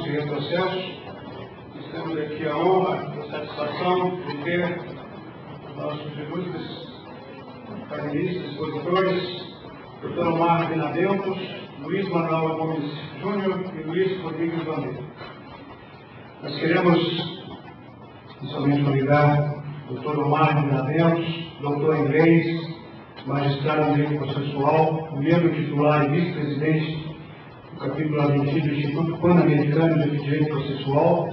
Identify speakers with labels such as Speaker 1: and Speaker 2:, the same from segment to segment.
Speaker 1: de retrocesso. Temos aqui a honra, a satisfação de ter nossos ilustres painelistas, expositores, Dr. Omar Benaventos, Luiz Manuel Gomes Júnior e Luiz Rodrigues Bandeira. Nós queremos, inicialmente, convidar o Dr. Omar Benaventos, doutor em Leis, magistrado em Direito Processual, membro titular e vice-presidente do capítulo argentino do Instituto Pan-Americano de Direito Processual,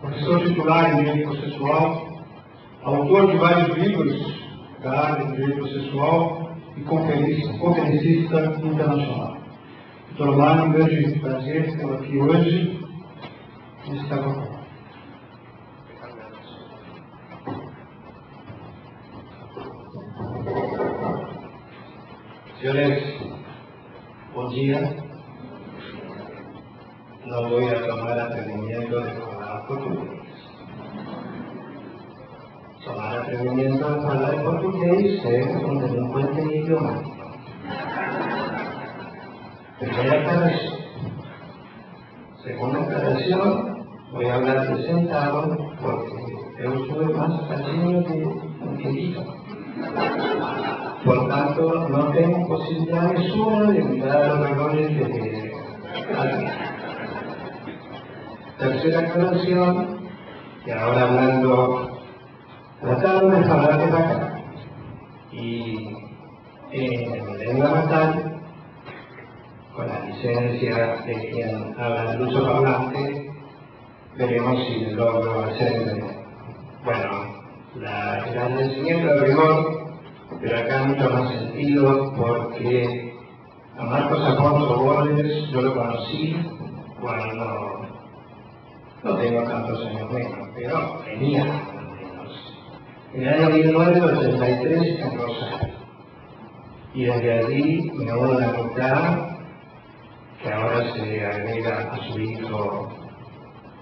Speaker 1: professor titular em Direito Processual, autor de vários livros da área de Direito Processual e conferencista internacional. Dr. Omar, é um grande prazer tê-lo aqui hoje. Está bom.
Speaker 2: Senhores, bom dia. No voy a tomar atrevimiento de hablar portugués. Tomar atrevimiento de hablar portugués es un delincuente idiomático. Primera aclaración. Segunda aclaración, voy a hablar de sentado porque yo soy más pequeño que un querido. Por tanto, no tengo posibilidad ninguna de evitar los errores de alguien. Tercera aclaración, y ahora tratando de hablar de acá. Y en lengua natal, con la licencia de quien habla el uso hablante, veremos si logro hacer, el agradecimiento de rigor, pero acá hay mucho más sentido porque a Marcos Alfonso Borges yo lo conocí cuando no tengo tantos años menos, pero tenía menos. En el año 1983 en Rosario. Y desde allí me uno a la amistad que ahora se agrega a su hijo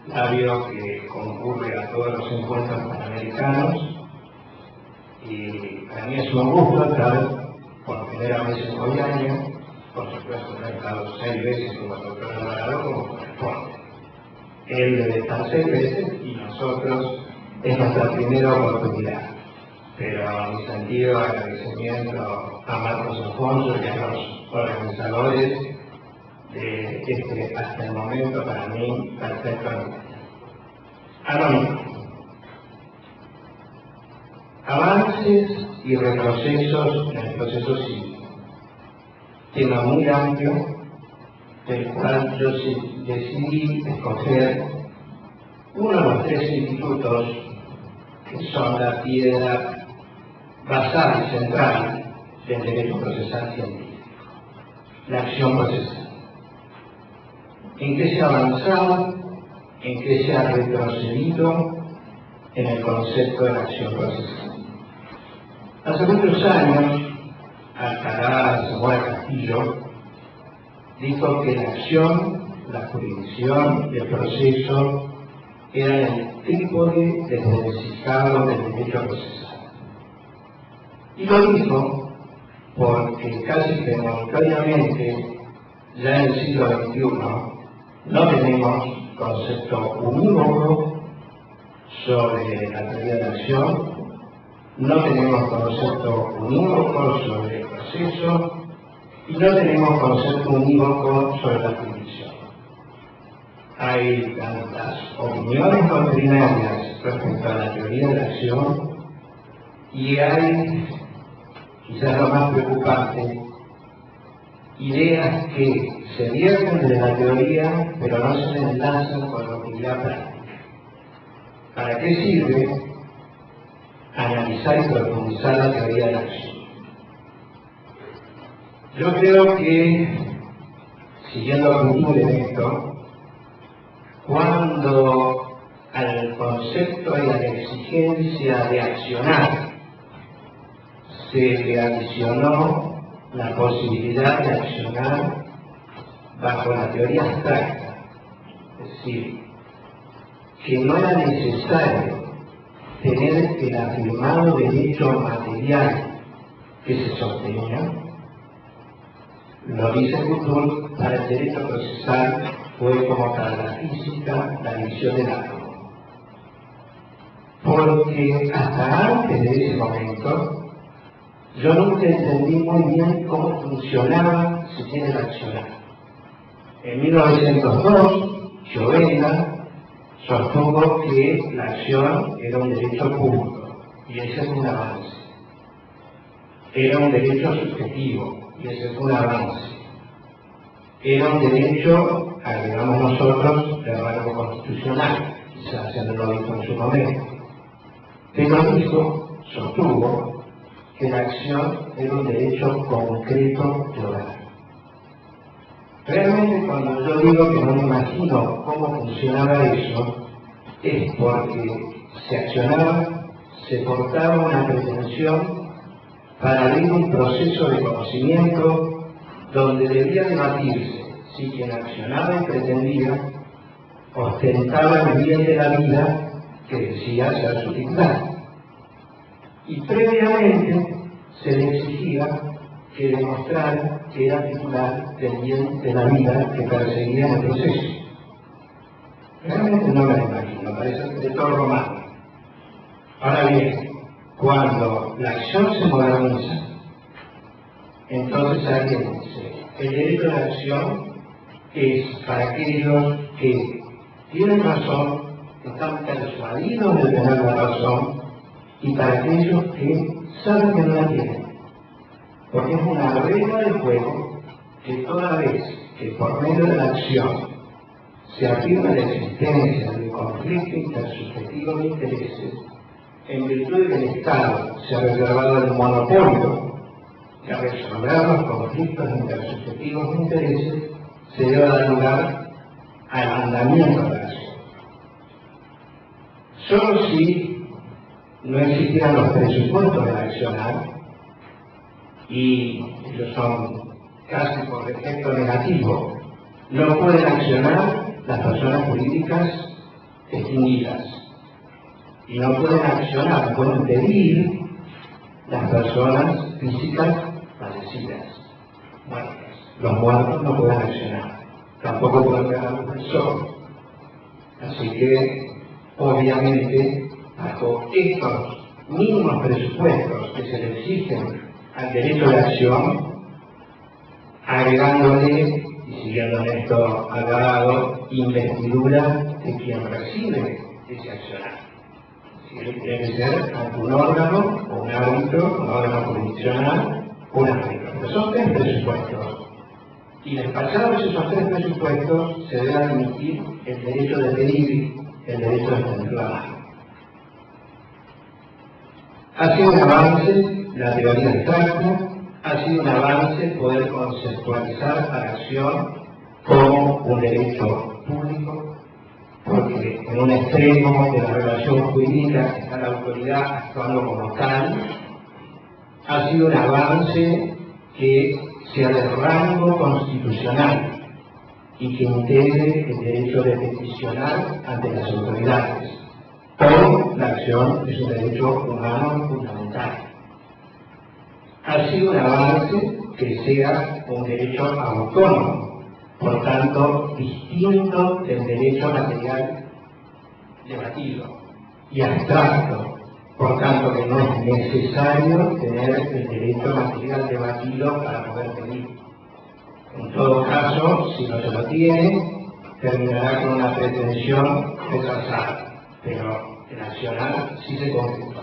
Speaker 2: Flavio, que concurre a todos los encuentros panamericanos. Y para mí es un gusto estar por primera vez en Goiânia. Por supuesto, no he estado 6 veces como el doctor Alvarado, como corresponde. Él debe estar 6 veces y nosotros es nuestra primera oportunidad. Pero mi sentido de agradecimiento a Marcos Alfonso y a los organizadores de este, hasta el momento, para mí, perfecto. Anónimo. Avances y retrocesos en el proceso civil. Tema muy amplio, del cual yo decidí escoger uno de los 3 institutos que son la piedra basal y central del derecho procesal científico, la acción procesal. ¿En qué se ha avanzado? ¿En qué se ha retrocedido en el concepto de la acción procesal? Hace muchos años, Alcalá Zamora Castillo dijo que la acción, la jurisdicción y el proceso eran el trípode desvencijado del derecho procesal. Y lo dijo porque casi demonstrariamente, ya en el siglo XXI, no tenemos concepto unívoco sobre la teoría de la acción, no tenemos concepto unívoco sobre el proceso y no tenemos concepto unívoco sobre la jurisdicción. Hay tantas opiniones doctrinarias respecto a la teoría de la acción y hay, quizás lo más preocupante, ideas que se vierten de la teoría pero no se enlazan con la utilidad práctica. ¿Para qué sirve analizar y profundizar la teoría de la acción? Yo creo que, siguiendo a futuro en esto, cuando al concepto y a la exigencia de accionar se le adicionó la posibilidad de accionar bajo la teoría abstracta, es decir, que no era necesario tener el afirmado derecho material que se sostenía, lo dice Couture, para el derecho procesal fue como para la física la división del átomo. Porque hasta antes de ese momento, yo nunca entendí muy bien cómo funcionaba el sistema de accionar. En 1902, Giovenna sostuvo que la acción era un derecho público, y ese es un avance. Era un derecho subjetivo, y ese es un avance. Era un derecho, agregamos nosotros, de rango constitucional, quizás ya no lo dijo en su momento. Pero dijo, sostuvo, que la acción era un derecho concreto de hogar. Realmente cuando yo digo que no me imagino cómo funcionaba eso, es porque se accionaba, se portaba una pretensión para abrir un proceso de conocimiento donde debía debatirse si quien accionaba y pretendía ostentaba el bien de la vida que decía ser su titular. Y previamente se le exigía que demostrara que era titular del bien de la vida que perseguía en el proceso. Realmente no me lo imagino, parece de todo romano. Ahora bien, cuando la acción se moderniza, entonces alguien dice, el derecho de la acción es para aquellos que tienen razón, que están persuadidos de tener la razón, y para aquellos que saben que no la tienen. Porque es una regla del juego que toda vez que por medio de la acción se afirma la existencia de conflicto intersubjetivo de intereses, en virtud de que el Estado se ha reservado el monopolio de resolver los conflictos intersubjetivos de intereses, se debe dar lugar al andamiento de la acción. Solo si no existieran los presupuestos del accionar, y ellos son casi por defecto negativo, no pueden accionar las personas jurídicas extinguidas, y no pueden accionar, no pueden pedir las personas físicas fallecidas, muertas. Los muertos no pueden accionar, tampoco pueden pegar un persona. Así que, obviamente, bajo estos mínimos presupuestos que se le exigen al derecho de acción, agregándole, y siguiendo en esto agregado, investidura de quien recibe ese accionar. Si él tiene que ser ante un órgano, o un árbitro, un órgano jurisdiccional, un árbitro. Pero son tres presupuestos. Y despachados esos tres presupuestos, se debe admitir el derecho de pedir, el derecho de tener la mano. Ha sido un avance la teoría abstracta, ha sido un avance poder conceptualizar a la acción como un derecho público, porque en un extremo de la relación jurídica está la autoridad actuando como tal. Ha sido un avance que sea de rango constitucional y que integre el derecho de peticionar ante las autoridades. Hoy la acción es un derecho humano fundamental. Ha sido un avance que sea un derecho autónomo, por tanto distinto del derecho material debatido y abstracto, por tanto que no es necesario tener el derecho material debatido para poder pedir. En todo caso, si no se lo tiene, terminará con una pretensión retrasada, pero el accionar sí se concretó.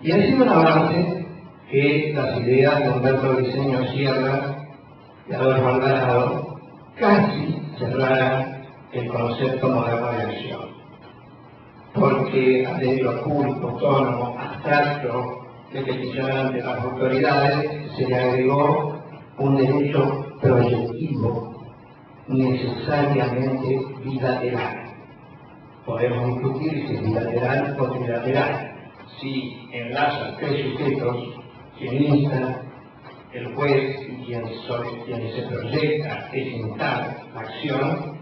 Speaker 2: Y ha sido un avance que las ideas de Humberto Briceño Sierra y Adolfo Alvarado casi cerraran el concepto moderno de acción. Porque al derecho público, autónomo, abstracto, de petición ante las autoridades, se le agregó un derecho proyectivo, necesariamente bilateral. Podemos discutir si es bilateral o trilateral. Si enlazan tres sujetos, quien insta, el juez y quien se proyecta es instar la acción,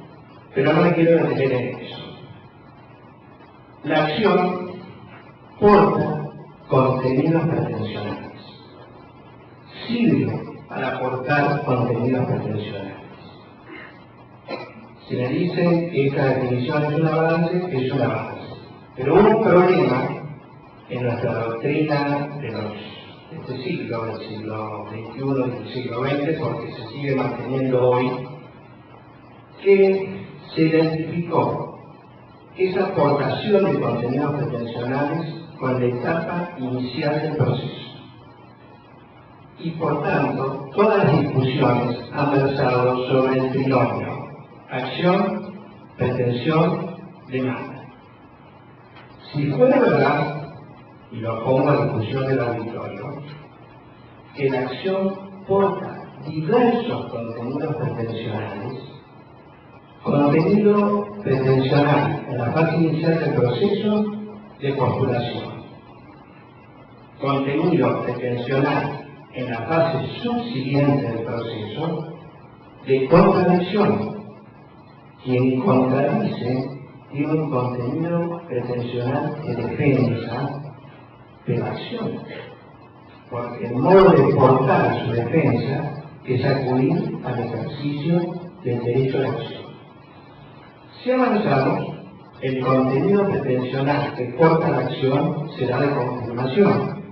Speaker 2: pero no me quiero detener en eso. La acción porta contenidos pretensionales, sirve para aportar contenidos pretensionales. Si me dicen que esta definición es un avance, es un avance. Pero hubo un problema en nuestra doctrina de este siglo, del siglo XXI y del siglo XX, porque se sigue manteniendo hoy, que se identificó esa aportación de contenidos pretensionales con la etapa inicial del proceso. Y por tanto, todas las discusiones han versado sobre el trinomio acción, pretensión, demanda. Si fuera verdad, y lo pongo a discusión del auditorio, que la acción porta diversos contenidos pretensionales, contenido pretensional en la fase inicial del proceso de postulación, contenido pretensional en la fase subsiguiente del proceso de contradicción. Quien contradice tiene un contenido pretensional de defensa de la acción, porque el modo de portar su defensa es acudir al ejercicio del derecho de acción. Si avanzamos, el contenido pretensional que porta la acción será de confirmación.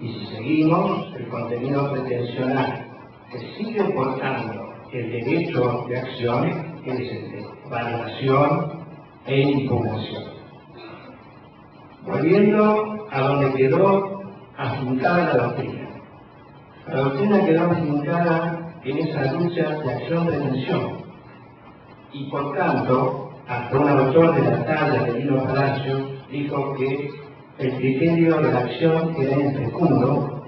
Speaker 2: Y si seguimos, el contenido pretensional que sigue portando el derecho de acción es el de validación e impugnación. Volviendo a donde quedó afincada la doctrina. La doctrina quedó afincada en esa lucha de acción-pretensión. Y por tanto, hasta un autor de la talla de Lino Palacio dijo que el criterio de la acción era infecundo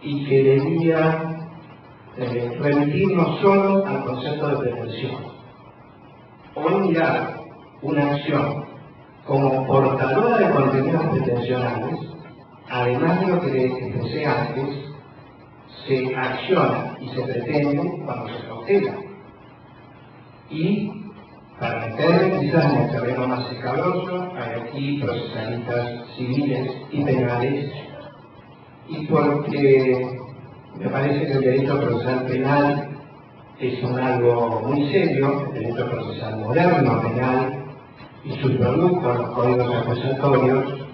Speaker 2: y que debía remitirnos solo al concepto de pretensión. Hoy mirar una acción como portadora de contenidos pretensionales, además de lo que expresé antes, se acciona y se pretende cuando se cautela. Y para meter quizás en el terreno más escabroso, hay aquí procesalistas civiles y penales, y porque me parece que el derecho procesal penal es algo muy serio, el derecho procesal moderno penal y sus productos, los códigos acusatorios,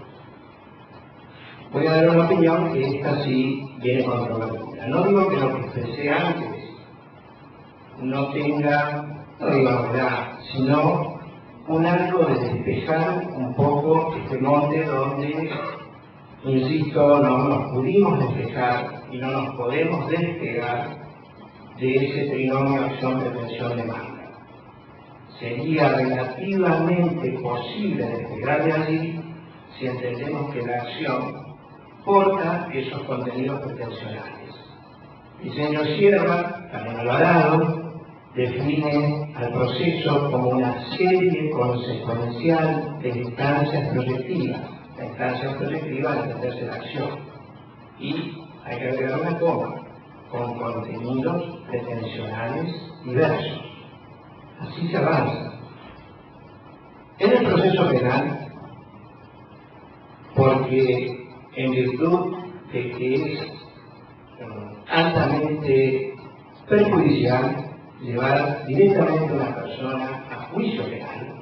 Speaker 2: voy a dar una opinión que esta sí viene controvertida. No digo que lo que expresé antes no tenga, no digo verdad, sino un algo de despejar un poco este monte donde, insisto, no nos pudimos despejar y no nos podemos despegar de ese trinomio acción-pretensión-demanda. Sería relativamente posible despegar de allí si entendemos que la acción porta esos contenidos pretensionales. Diseño Sierra, también Alvarado, define al proceso como una serie consecuencial de instancias proyectivas. La instancia proyectiva de entenderse la acción. Y hay que agregar una coma, con contenidos pretensionales diversos. Así se avanza. En el proceso penal, porque en virtud de que es altamente perjudicial llevar directamente a una persona a juicio penal,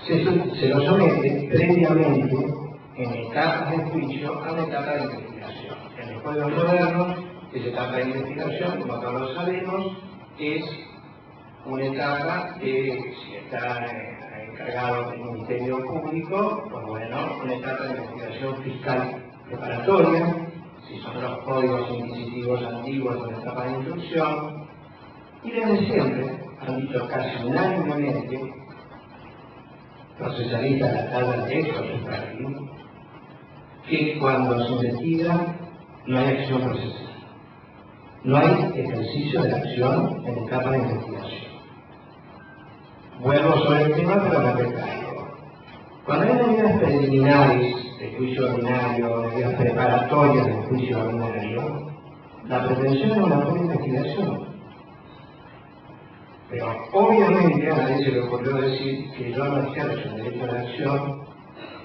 Speaker 2: se lo somete previamente en etapas de juicio a una etapa de investigación. En los códigos modernos, esa etapa de investigación, como todos sabemos, es una etapa que, si está encargado del Ministerio Público, pues bueno, una etapa de investigación fiscal preparatoria, si son los códigos inquisitivos antiguos, una etapa de instrucción, y desde siempre han dicho casi unánimemente procesalistas de la tabla de estos que cuando se investiga no hay acción procesal. No hay ejercicio de acción en etapa de investigación. Vuelvo sobre el tema, pero me recaigo. Cuando hay medidas preliminares de juicio ordinario, medidas preparatorias del juicio ordinario, la pretensión es una buena investigación. Pero obviamente a nadie se le ocurrió decir que yo no ejerzo el derecho de acción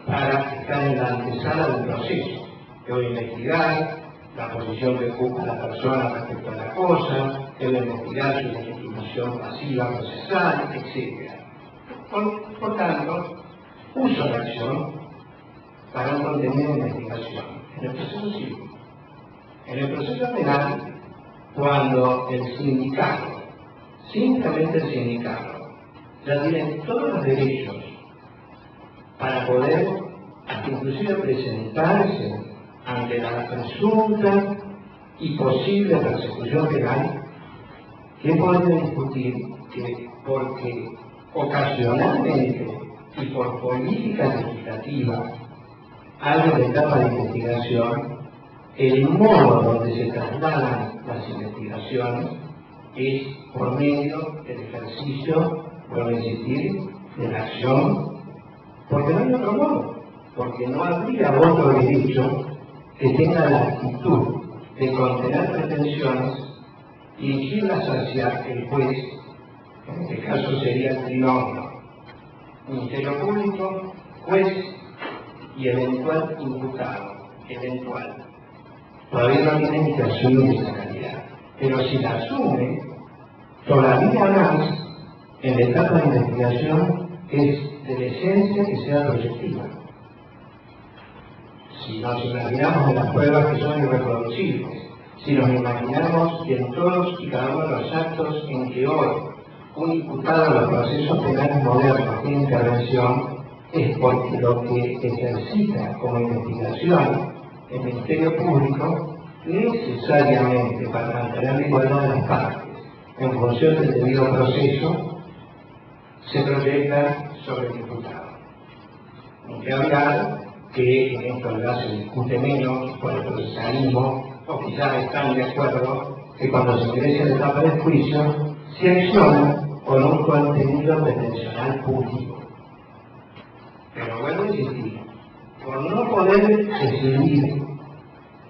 Speaker 2: para estar en la antesala del proceso. Debo investigar la posición que ocupa la persona respecto a la cosa, debo investigar su legitimidad legitimación pasiva procesal, etc. Por tanto, uso la acción para un contenido de investigación en el proceso civil. En el proceso penal, cuando el sindicato, simplemente el sindicato, ya tiene todos los derechos para poder hasta inclusive presentarse ante la presunta y posible persecución penal, ¿qué podemos discutir? Que porque ocasionalmente y por política legislativa hay una etapa de investigación, el modo donde se trasladan las investigaciones es por medio del ejercicio, por insistir, de la acción, porque no hay otro modo, porque no habría otro derecho que tenga la actitud de contener pretensiones y dirigirlas hacia el juez, en este caso sería el trinomio, Ministerio Público, juez y eventual imputado, eventual. Todavía no tiene ni que asumir esa calidad, pero si la asume, todavía más en la etapa de investigación es de la esencia que sea proyectiva. Si nos imaginamos en las pruebas que son irreproducibles, si nos imaginamos que en todos y cada uno de los actos en que hoy un imputado en los procesos penales modernos tiene intervención, es porque lo que ejercita como investigación el Ministerio Público necesariamente para mantener la igualdad de las partes en función del debido proceso se proyecta sobre el imputado. Ni que hablar que en esto ya se discute menos por el procesalismo, o quizás están de acuerdo que cuando se ingresa en la etapa del juicio se acciona con un contenido pretensional público. Pero vuelvo a insistir, por no poder decidir,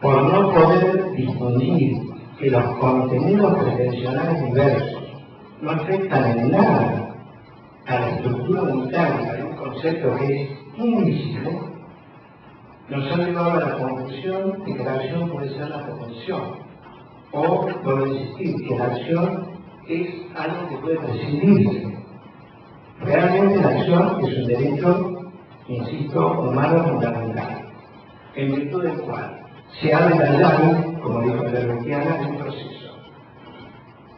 Speaker 2: por no poder distinguir que los contenidos pretensionales diversos no afectan en nada a la estructura unitaria de un concepto que es invisible, nos ha llevado a la conclusión de que la acción puede ser la pretensión, o, por insistir, que la acción es algo que puede prescindirse. Realmente la acción es un derecho, insisto, humano fundamental, en virtud del cual se abre la llave, como dijo la Berretiana, de un proceso.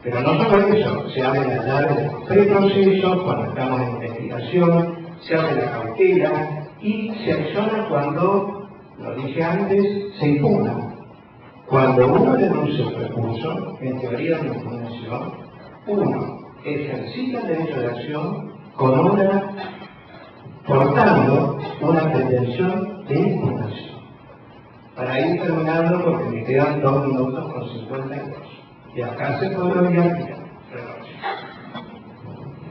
Speaker 2: Pero no solo eso, se abre la llave del preproceso cuando estamos en investigación, se abre la cautela y se acciona cuando, lo dije antes, se impugna. Cuando uno denuncia un recurso, en teoría de impugnación, uno ejercita el derecho de acción con portando una pretensión de impugnación. Para ir terminando, porque me quedan 2 minutos con 52. Y acá se podría mirar,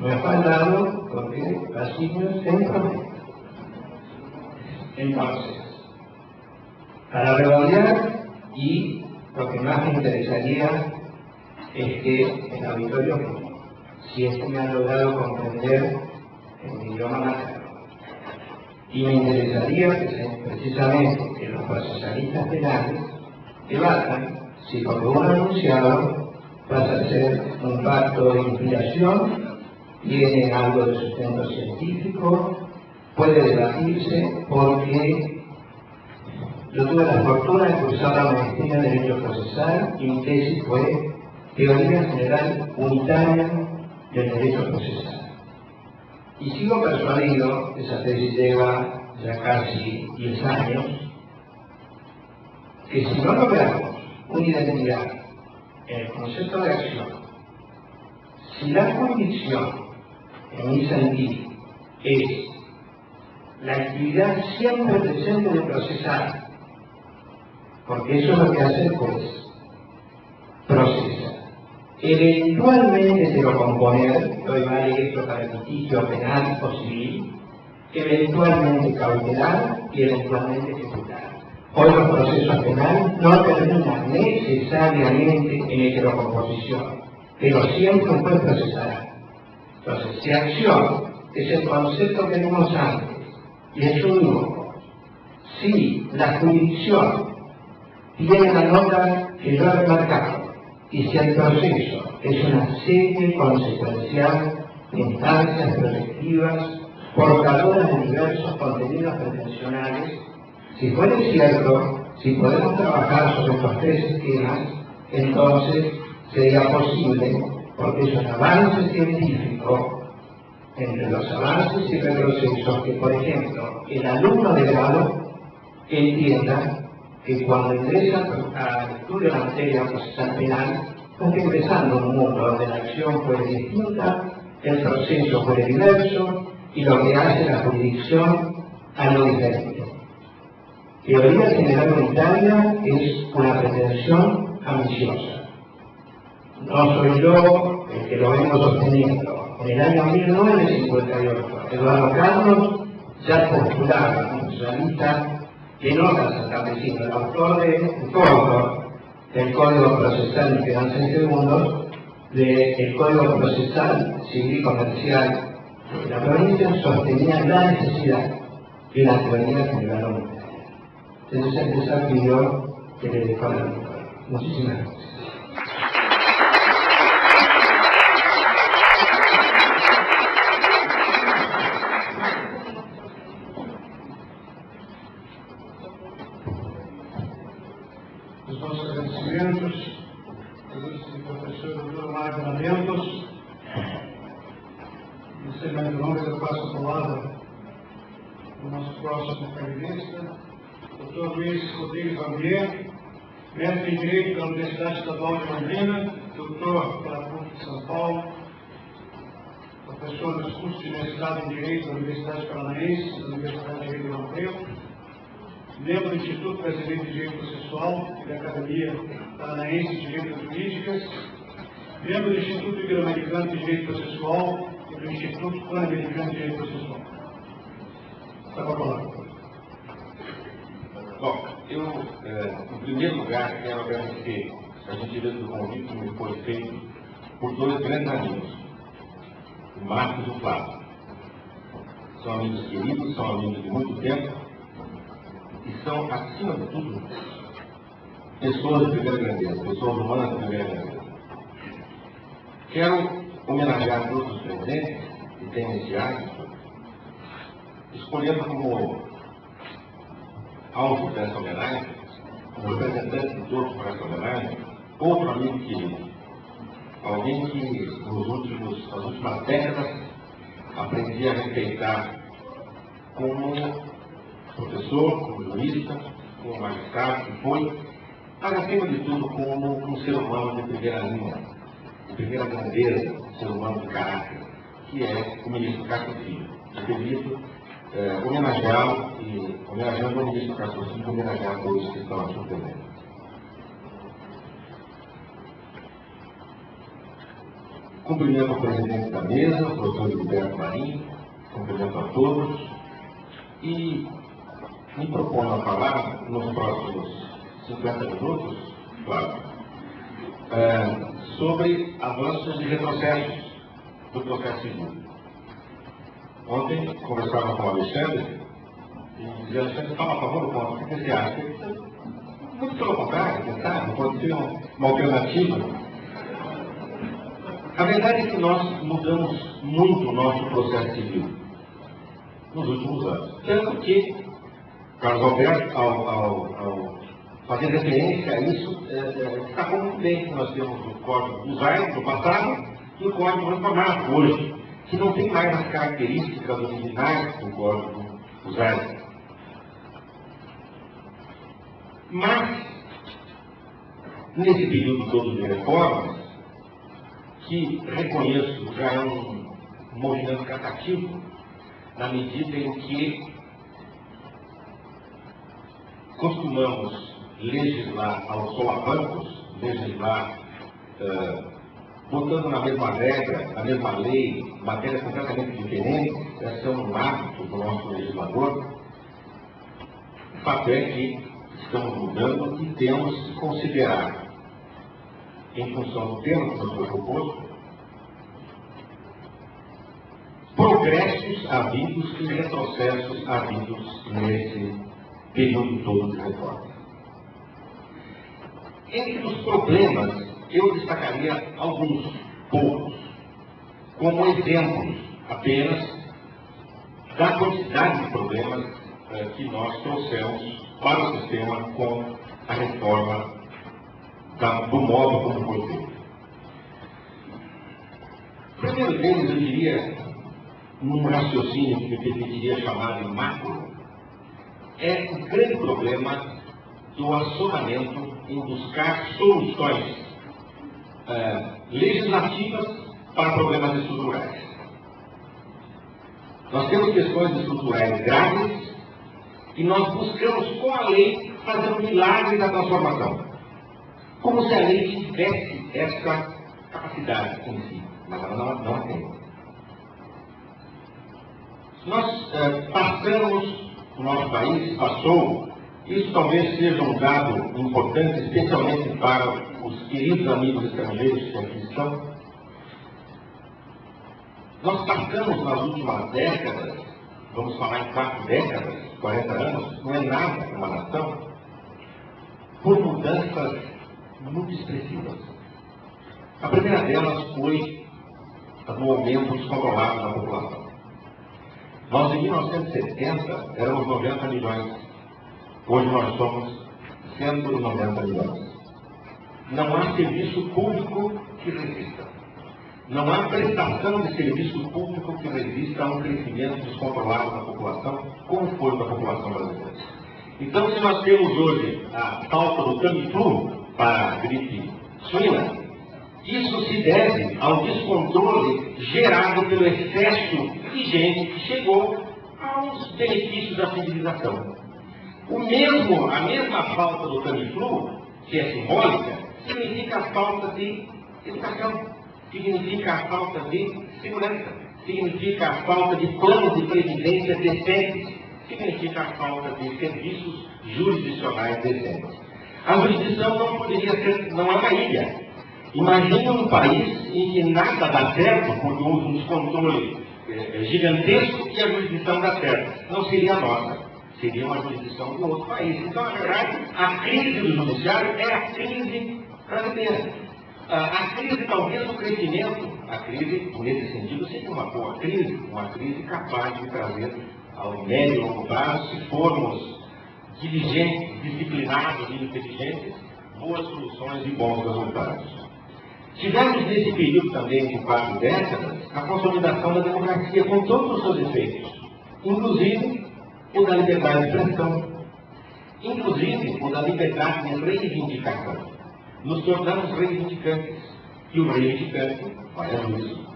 Speaker 2: me ha faltado porque las signos se prometen. Entonces, para redondear, y lo que más me interesaría es que el auditorio, si es que me han logrado comprender el idioma materno, y me interesaría precisamente que los procesalistas penales debatan si lo que uno ha anunciado pasa a ser un pacto de inspiración, tiene algo de sustento científico, puede debatirse, porque yo tuve la fortuna de cursar la maestría en Derecho Procesal y mi tesis fue Teoría General Unitaria del Derecho Procesal. Y sigo persuadido, esa tesis lleva ya casi 10 años, que si no logramos una identidad en el concepto de acción, si la jurisdicción, en mi sentido, es la actividad siempre presente de procesar, porque eso es lo que hace el juez, procesa. Eventualmente te lo componer, hoy vale esto para litigio penal o civil, eventualmente cautelar y eventualmente ejecutar. Hoy los procesos penales no terminan necesariamente en heterocomposición, pero siempre un juez procesará. Entonces, si acción es el concepto que vimos antes y es unívoco, si la jurisdicción tiene la nota que yo he remarcado, Y si el proceso es una serie consecuencial de instancias proyectivas portadoras de diversos contenidos pretensionales, si fuera cierto, si podemos trabajar sobre estos tres esquemas, entonces sería posible, porque es un avance científico entre los avances y retrocesos, que, por ejemplo, el alumno de grado entienda que cuando ingresa al estudio de la materia procesal penal, está ingresando a un mundo donde la acción fue distinta, el proceso fue diverso y lo que hace la jurisdicción algo diferente. Teoría general unitaria es una pretensión ambiciosa. No soy yo el que lo vengo sosteniendo. En el año 1958, Eduardo Carlos ya postulaba un socialista que no era santafesino, el autor del Código Procesal y Fianza en Segundos, del Código Procesal Civil y Comercial de la provincia, sostenía la necesidad de la teoría general unitaria. Entonces el desafío que le dejó a la victoria. Muchísimas gracias.
Speaker 1: Os nossos agradecimentos, ao professor Dr. Mário Lamentos. Não sei mais o nome, eu passo a palavra ao nosso próximo painelista, Dr. Luiz Rodrigues Rambier, mestre em Direito pela Universidade Estadual de Londrina, doutor pela PUC de São Paulo, professor dos cursos de mestrado em Direito da Universidade Paranaense, da Universidade de Direito de Rio Preto, membro do Instituto Brasileiro de Direito Processual e da Academia Paranaense de Letras Jurídicas, membro do Instituto Ibero-Americano de Direito Processual e do Instituto Pan-Americano de Direito Processual. Está com a palavra.
Speaker 3: Bom, eu, em primeiro lugar, quero agradecer a gentileza do convite que me foi feito por dois grandes amigos, o Marcos e o Flávio. São amigos queridos, são amigos de muito tempo, e são, acima de tudo, pessoas de primeira grandeza, pessoas humanas de primeira grandeza. Quero homenagear todos os presentes que têm iniciado, escolhendo como alvo dessa homenagem, como representante de todos para essa homenagem, outro amigo querido. Alguém que, nas últimas décadas, aprendi a respeitar como professor, como jurista, como magistrado que foi, mas acima de tudo como um ser humano de primeira linha, de primeira grandeza, um ser humano de caráter, que é o ministro Castro Filho. Eu acredito homenageá-lo e, homenageando o ministro Castro Filho, homenagear todos que estão aqui presentes. Cumprimento o presidente da mesa, o professor Gilberto Marinho, cumprimento a todos e me proponho a falar nos próximos 50 minutos, claro, sobre avanços e retrocessos do processo civil. Ontem conversava com o Alexandre e dizia: Alexandre, fala a favor do ponto, o que você acha? Muito pelo contrário, tentar, não pode ser uma alternativa. A verdade é que nós mudamos muito o nosso processo civil nos últimos anos. Tanto que Carlos Alberto, ao fazer referência a isso, destacou muito bem que nós temos o Código do Zaire do passado e o Código reformado hoje, que não tem mais as características originais do Código do Zaire. Mas, nesse período todo de reformas, que reconheço já é um movimento catativo, na medida em que costumamos legislar aos solavancos, legislar botando na mesma regra, na mesma lei, matérias completamente diferentes, esse é um hábito do nosso legislador. O fato é que estamos mudando e temos que considerar, em função do tema que nos foi proposto, progressos havidos e retrocessos havidos nesse período todo de reforma. Entre os problemas eu destacaria alguns poucos, como exemplos apenas da quantidade de problemas que nós trouxemos para o sistema com a reforma do modo como foi feito. O primeiro deles, eu diria, num raciocínio que me permitiria chamar de macro, é o grande problema do assonamento em buscar soluções legislativas para problemas estruturais. Nós temos questões estruturais graves e nós buscamos com a lei fazer um milagre da transformação. Como se a lei tivesse essa capacidade em si, mas ela não a tem. Nós passamos, o nosso país passou, isso talvez seja um dado importante, especialmente para os queridos amigos estrangeiros que aqui estão. Nós passamos nas últimas décadas, vamos falar em 4 décadas, 40 anos, não é nada para uma nação, por mudanças muito expressivas. A primeira delas foi no aumento descontrolado da população. Nós, em 1970, éramos 90 milhões. Hoje nós somos 190 milhões. Não há serviço público que resista. Não há prestação de serviço público que resista a um crescimento descontrolado da população, como foi da população brasileira. Então, se nós temos hoje a falta do Tamiflu para a gripe suína, isso se deve ao descontrole gerado pelo excesso de gente que chegou aos benefícios da civilização. A mesma falta do Tamiflu, que é simbólica, significa a falta de educação. Significa a falta de segurança, significa a falta de planos de previdência decentes, significa a falta de serviços jurisdicionais decentes. A jurisdição não poderia ser, não é uma ilha. Imagine um país em que nada dá certo, porque houve um descontrole gigantesco e a jurisdição dá certo. Não seria a nossa, seria uma jurisdição de outro país. Então, na verdade, a crise do judiciário é a crise brasileira. A crise, talvez, do crescimento, a crise, nesse sentido, seria uma boa crise, uma crise capaz de trazer ao médio e longo prazo, se formos diligentes, disciplinados e inteligentes, boas soluções e bons resultados. Tivemos nesse período também de 4 décadas a consolidação da democracia com todos os seus efeitos, inclusive o da liberdade de expressão, inclusive o da liberdade de reivindicação. Nos tornamos reivindicantes. E o reivindicante, olha isso,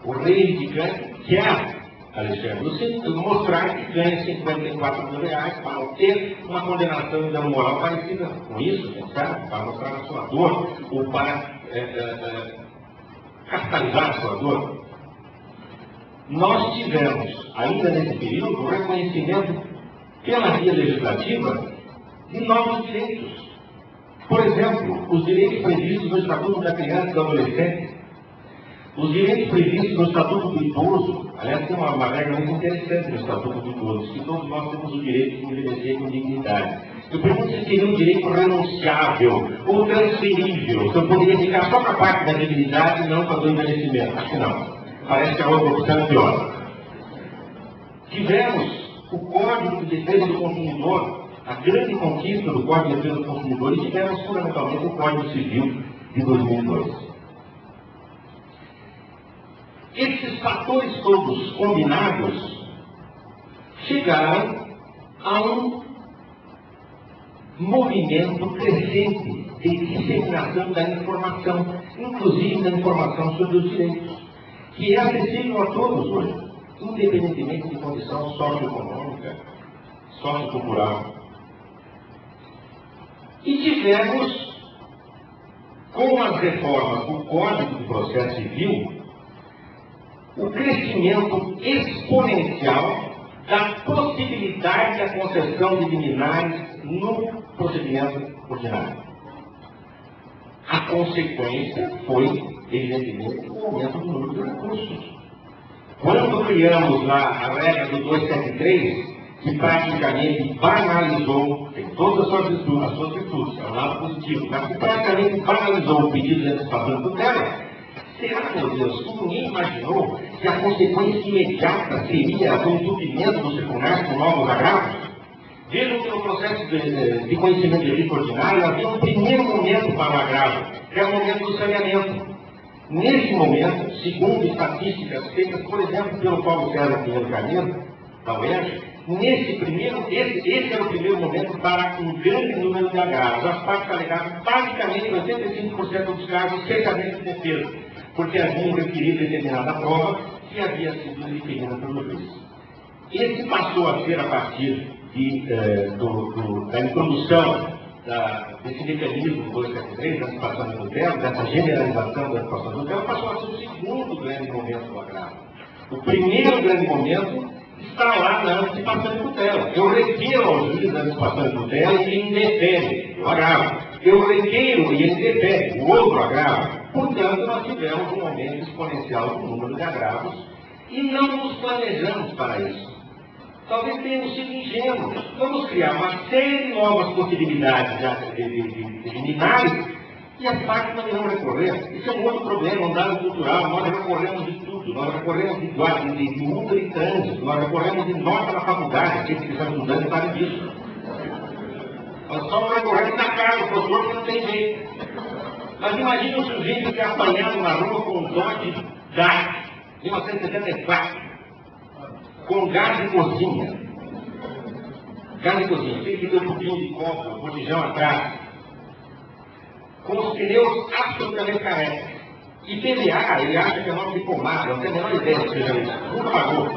Speaker 3: o reivindicante quer, Alexandre, mostrar que ganha 54 mil reais para ter uma condenação de dano moral parecida com isso, sabe? Para mostrar a sua dor ou para capitalizar a sua dor. Nós tivemos, ainda nesse período, o reconhecimento pela via legislativa de novos direitos. Por exemplo, os direitos previstos no Estatuto da Criança e do Adolescente, os direitos previstos no Estatuto do Idoso. Aliás, tem uma regra muito interessante no Estatuto do Idoso, que todos nós temos o direito de envelhecer com dignidade. Eu pergunto se seria um direito renunciável ou transferível, se eu poderia ficar só com a parte da dignidade e não com a do envelhecimento. Acho que não. Parece que a outra opção é pior. Tivemos o Código de Defesa do Consumidor, a grande conquista do Código de Defesa do Consumidor, e tivemos fundamentalmente o Código Civil de 2002. Esses fatores todos combinados chegaram a um movimento crescente de disseminação da informação, inclusive da informação sobre os direitos, que é acessível a todos hoje, independentemente de condição socioeconômica, sociocultural. E tivemos, com as reformas do Código de Processo Civil, o crescimento exponencial da possibilidade da concessão de liminares no procedimento ordinário. A consequência foi, evidentemente, o aumento do número de recursos. Quando criamos lá a regra do 273, que praticamente banalizou, tem todas as suas virtudes, é um lado positivo, mas que praticamente banalizou o pedido de antecipação de tutela. Será, meu Deus, que ninguém imaginou que a consequência imediata seria o entupimento do circular com novos agravos? Vejam que no processo de conhecimento de risco ordinário havia um primeiro momento para o agravo, que é o momento do saneamento. Nesse momento, segundo estatísticas feitas, por exemplo, pelo Paulo César Pinheiro Carneiro, da UERJ, esse era o primeiro momento para um grande número de agravos. As partes alegavam basicamente 85% dos casos secamente de defesa, porque haviam requerido determinada prova que havia sido definida pelo juiz. Esse passou a ser, a partir da introdução desse mecanismo 273, da antecipação de tutela, dessa generalização da antecipação de tutela, passou a ser o segundo grande momento do agravo. O primeiro grande momento está lá na antecipação de tutela. Eu requeiro ao juiz da antecipação de tutela e ele indefere o agravo. Eu requeiro e ele indefere o outro agravo. Portanto, nós tivemos um aumento exponencial do número de agravos e não nos planejamos para isso. Talvez tenhamos sido ingênuos. Vamos criar uma série de novas possibilidades de liminares e as partes não irão recorrer. Isso é um outro problema, um dado cultural. Nós recorremos de tudo. Nós recorremos de multa de trânsito. Nós recorremos de nota na faculdade. Aqueles que estão estudando sabem disso. Nós estamos recorrendo da cara do professor que não tem jeito. Mas imagine um sujeito que é apanhado na rua com um Dodge Dart 1974. Com gás de cozinha. Gás de cozinha. Aquele que tem um pouquinho de copo, um botijão atrás. Com os pneus absolutamente carecas. E PVA, ele acha que é nome de pomada, não tem a menor ideia que seja isso. Nunca pagou.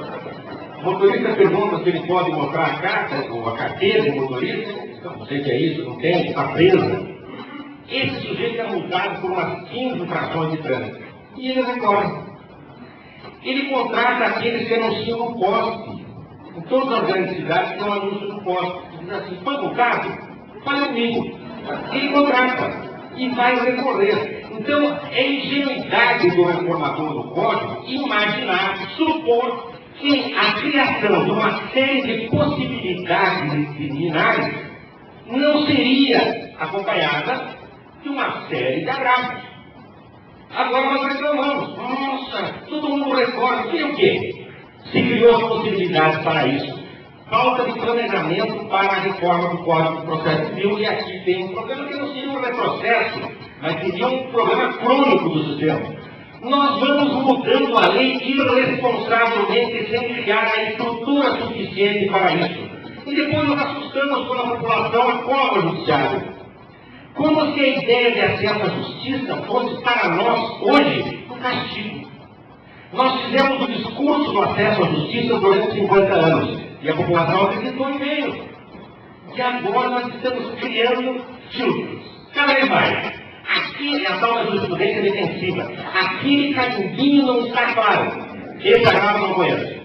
Speaker 3: O motorista pergunta se ele pode mostrar a carta, ou a carteira do motorista. Não sei se é isso, não tem, está presa. Esse sujeito é multado por umas 15 infrações de trânsito. E ele recorre. Ele contrata aqueles que anunciam no poste. Em todas as grandes cidades tem um anúncio no poste. Ele diz assim, foi multado? Fale comigo. Ele contrata e vai recorrer. Então, é ingenuidade do reformador do Código imaginar, supor que a criação de uma série de possibilidades disciplinares não seria acompanhada de uma série de agravos. Agora nós reclamamos. Nossa, todo mundo recorda. Que é o quê? Se criou as possibilidades para isso. Falta de planejamento para a reforma do Código de Processo Civil. E aqui tem um problema que não seria um retrocesso, mas seria um problema crônico do sistema. Nós vamos mudando a lei irresponsavelmente sem criar a estrutura suficiente para isso. E depois nós assustamos quando a população acorda o judiciário. Como se a ideia de acesso à justiça fosse para nós, hoje, um castigo. Nós fizemos o discurso do acesso à justiça durante 50 anos. E a população acreditou em meio. E agora nós estamos criando filtros. Cada vez mais. Aqui é a tal da jurisprudência defensiva. Aquele carimbinho não está claro. Esse agravo não conheço.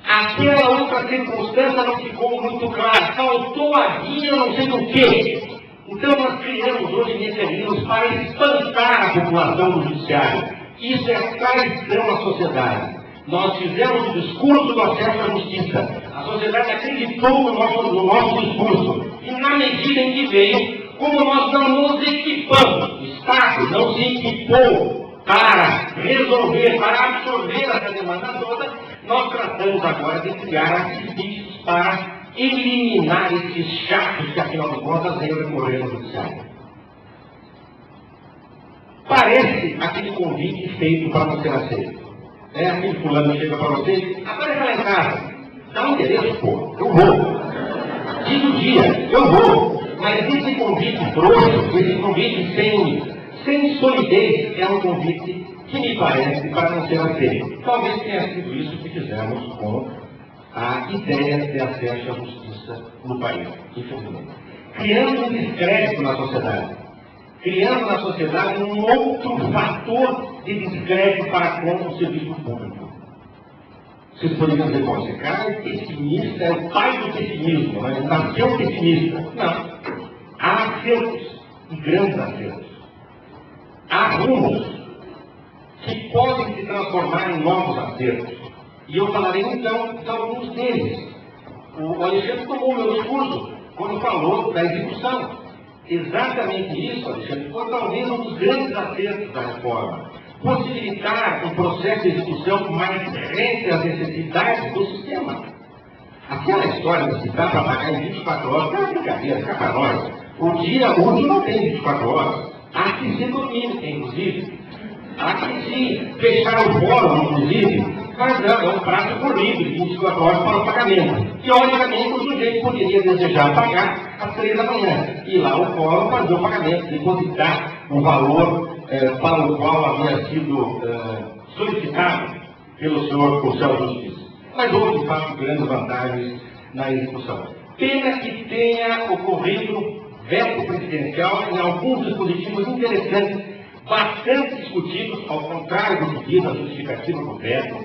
Speaker 3: Aquela outra circunstância não ficou muito clara. Faltou a guia não sei do quê. Então nós criamos hoje mecanismos para espantar a população do judiciário. Isso é traição à sociedade. Nós fizemos o discurso do acesso à justiça. A sociedade acreditou no nosso discurso. E na medida em que veio, como nós não nos equipamos, o Estado não se equipou para resolver, para absorver essa demanda toda, nós tratamos agora de criar artifícios para eliminar esses chatos que, afinal de contas, vêm recorrer ao judiciário. Parece aquele convite feito para você aceito. É aquele fulano chega para você, apareça lá em casa, dá um endereço, pô, eu vou. Diz o dia, eu vou. Mas esse convite frouxo, esse convite sem solidez, é um convite que me parece para não ser aceito. Talvez tenha sido isso que fizemos com a ideia de acesso à justiça no país, infelizmente. Criando um descrédito na sociedade. Criando na sociedade um outro fator de descrédito para com o serviço público. Vocês poderiam dizer, bom, esse cara é pessimista, é o pai do pessimismo, mas nasceu pessimista. Não. Há acertos, e grandes acertos. Há rumos que podem se transformar em novos acertos. E eu falarei então de alguns deles. O Alexandre tomou o meu discurso quando falou da execução. Exatamente isso, Alexandre, foi talvez um dos grandes acertos da reforma. Possibilitar um processo de execução mais rente às necessidades do sistema. Aquela história de se dá para pagar em 24 horas, não é brincadeira, fica para nós. O dia útil não tem 24 horas. Há que se dormir, inclusive. Há que se fechar o fórum, inclusive, mas é um prazo corrido de 24 horas para o pagamento. Teoricamente, o sujeito poderia desejar pagar às 3 da manhã. E lá o fórum fazer o pagamento, depositar o valor para o qual havia sido solicitado pelo senhor Conselho de Justiça. Mas houve, de fato, grandes vantagens na execução. Pena que tenha ocorrido veto presidencial em alguns dispositivos interessantes, bastante discutidos, ao contrário do que diz a justificativa do veto.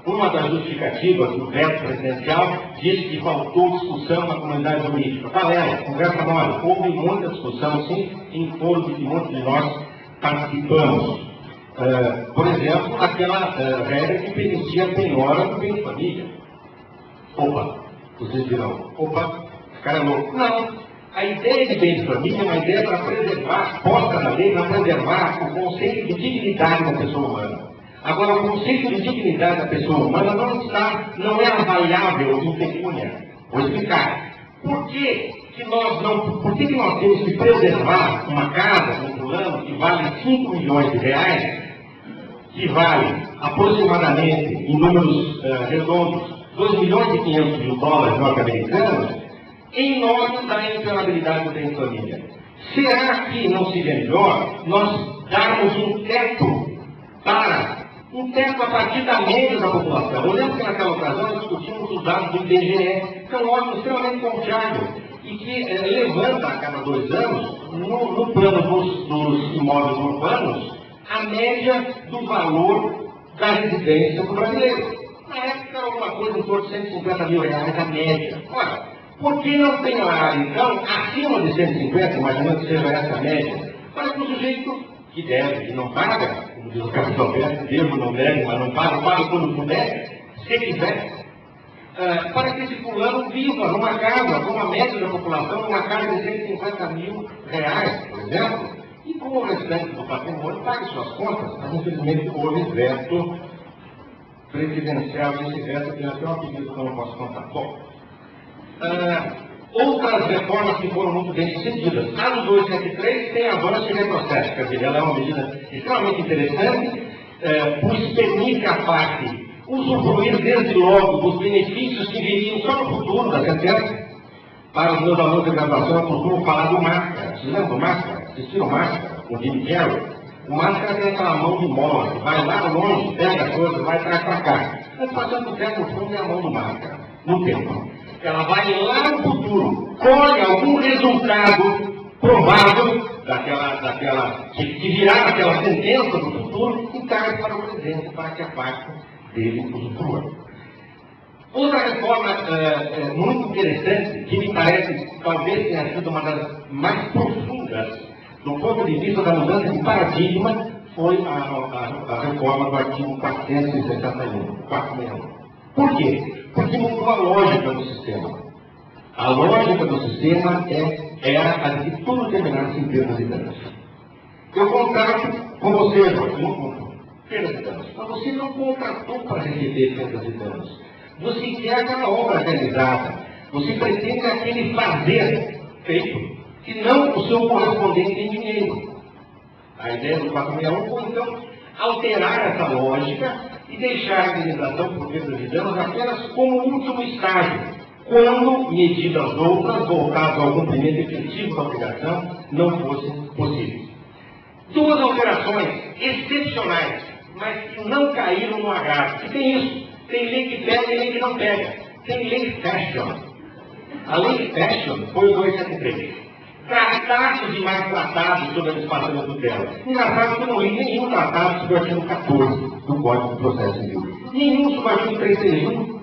Speaker 3: Uma das justificativas do veto presidencial diz que faltou discussão na comunidade jurídica. Galera, conversa mole, houve muita discussão, sim, em torno de que muitos de nós participamos. Por exemplo, aquela regra que permitia a penhora do bem de família. Opa, vocês dirão, opa, esse cara é louco. Não. A ideia de bem de família é uma ideia para preservar, posta na lei, para preservar o conceito de dignidade da pessoa humana. Agora, o conceito de dignidade da pessoa humana não é avaliável em pecúnia. Vou explicar. Por que nós temos que preservar uma casa, um plano que vale 5 milhões de reais, que vale aproximadamente, em números redondos, 2 milhões e 500 mil dólares norte-americanos, em nome da impenhorabilidade do bem de família? Será que não seria melhor nós darmos um teto a partir da média da população? Eu lembro que naquela ocasião nós discutimos os dados do IBGE, que é um órgão extremamente confiável e que levanta a cada 2 anos, no plano dos imóveis urbanos, a média do valor da residência do brasileiro. Na época era alguma coisa em torno de 150 mil reais a média. Ora, por que não penhorar, então, acima de 150, imaginando que seja essa a média, para que o sujeito que deve e não paga, como diz o capitão Alberto, devo, não deve, mas não paga quando puder, se quiser, para que esse fulano viva numa casa, com uma média da população, numa casa de 150 mil reais, por exemplo, e com o restante do patrimônio pague suas contas. Mas, infelizmente, houve veto presidencial, e esse veto tem até um apelido que eu não posso contar. Bom, outras reformas que foram muito bem sucedidas. A do 273 tem avanço e retrocesso, quer dizer, ela é uma medida extremamente interessante, pois permite à parte usufruir desde logo dos benefícios que viriam só no futuro da sentença. Para os meus alunos de graduação, eu costumo falar do Máscara. Vocês lembram do Máscara? Assistiram o Máscara? Com o Jim Carrey? O Máscara tem aquela mão de mola, vai lá longe, pega a coisa, vai traz para cá. Mas passando o pé no fundo é a mão do Máscara, no tempo. Ela vai lá no futuro, colhe algum resultado provável que virá daquela sentença do futuro e traz para o presente, para que a parte dele usufrua. Outra reforma muito interessante, que me parece talvez tenha sido uma das mais profundas do ponto de vista da mudança de paradigma, foi a reforma do artigo 461. Por quê? Porque mudou a lógica do sistema. A lógica do sistema era a de que tudo terminasse em perdas e danos. Eu contrato com você, Joaquim, perdas e danos. Mas você não contratou para receber perdas e danos. Você quer aquela obra realizada. Você pretende aquele fazer feito, e não o seu correspondente em dinheiro. A ideia do 461 foi, então, alterar essa lógica e deixar a indenização por perdas e danos apenas como último estágio, quando medidas outras, voltadas ao cumprimento efetivo da obrigação, não fossem possíveis. Duas alterações excepcionais, mas que não caíram no agrago. E tem isso. Tem lei que pega e lei que não pega. Tem lei fashion. A lei fashion foi o 273. Tratados e mais tratados sobre a dispação da tutela. Engraçado que eu não li nenhum tratado sobre o artigo 14 do Código de Processo Civil. Nenhum sobre o artigo 331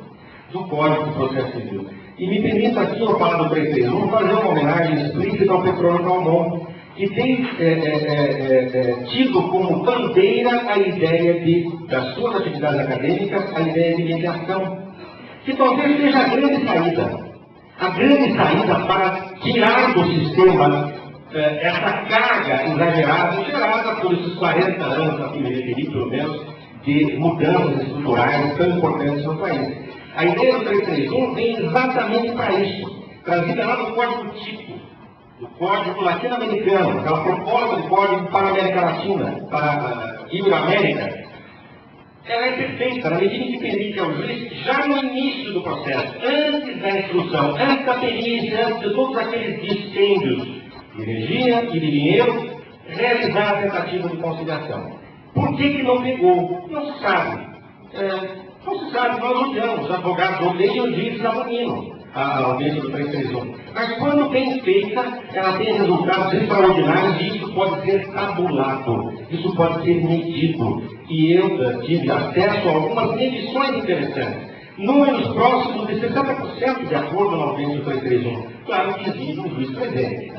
Speaker 3: do Código de Processo Civil. E me permita aqui, eu falo do 331, fazer uma homenagem explícita ao Petrônio Calmon, que tem tido como bandeira a ideia das suas atividades acadêmicas, a ideia de mediação, que talvez seja a grande saída A grande saída para tirar do sistema essa carga exagerada, gerada por esses 40 anos, a que me referi, pelo menos, de mudanças estruturais tão importantes no país. A ideia do 331 vem exatamente para isso, trazida lá no Código Tipo, do Código Latino-Americano, aquela proposta de código para a América Latina, para a Iberoamérica. Ela é perfeita, na medida em que permite ao juiz, já no início do processo, antes da instrução, antes da perícia, antes de todos aqueles dispêndios de energia e de dinheiro, realizar a tentativa de conciliação. Por que não pegou? Não se sabe. Não se sabe, nós odiamos, os advogados odeiam, os juízes abominam a audiência do 331. Mas quando bem feita, ela tem resultados extraordinários e isso pode ser tabulado, isso pode ser medido. E eu tive acesso a algumas medições interessantes. Números próximos de 60% de acordo na audiência do 331. Claro que exige um juiz presente.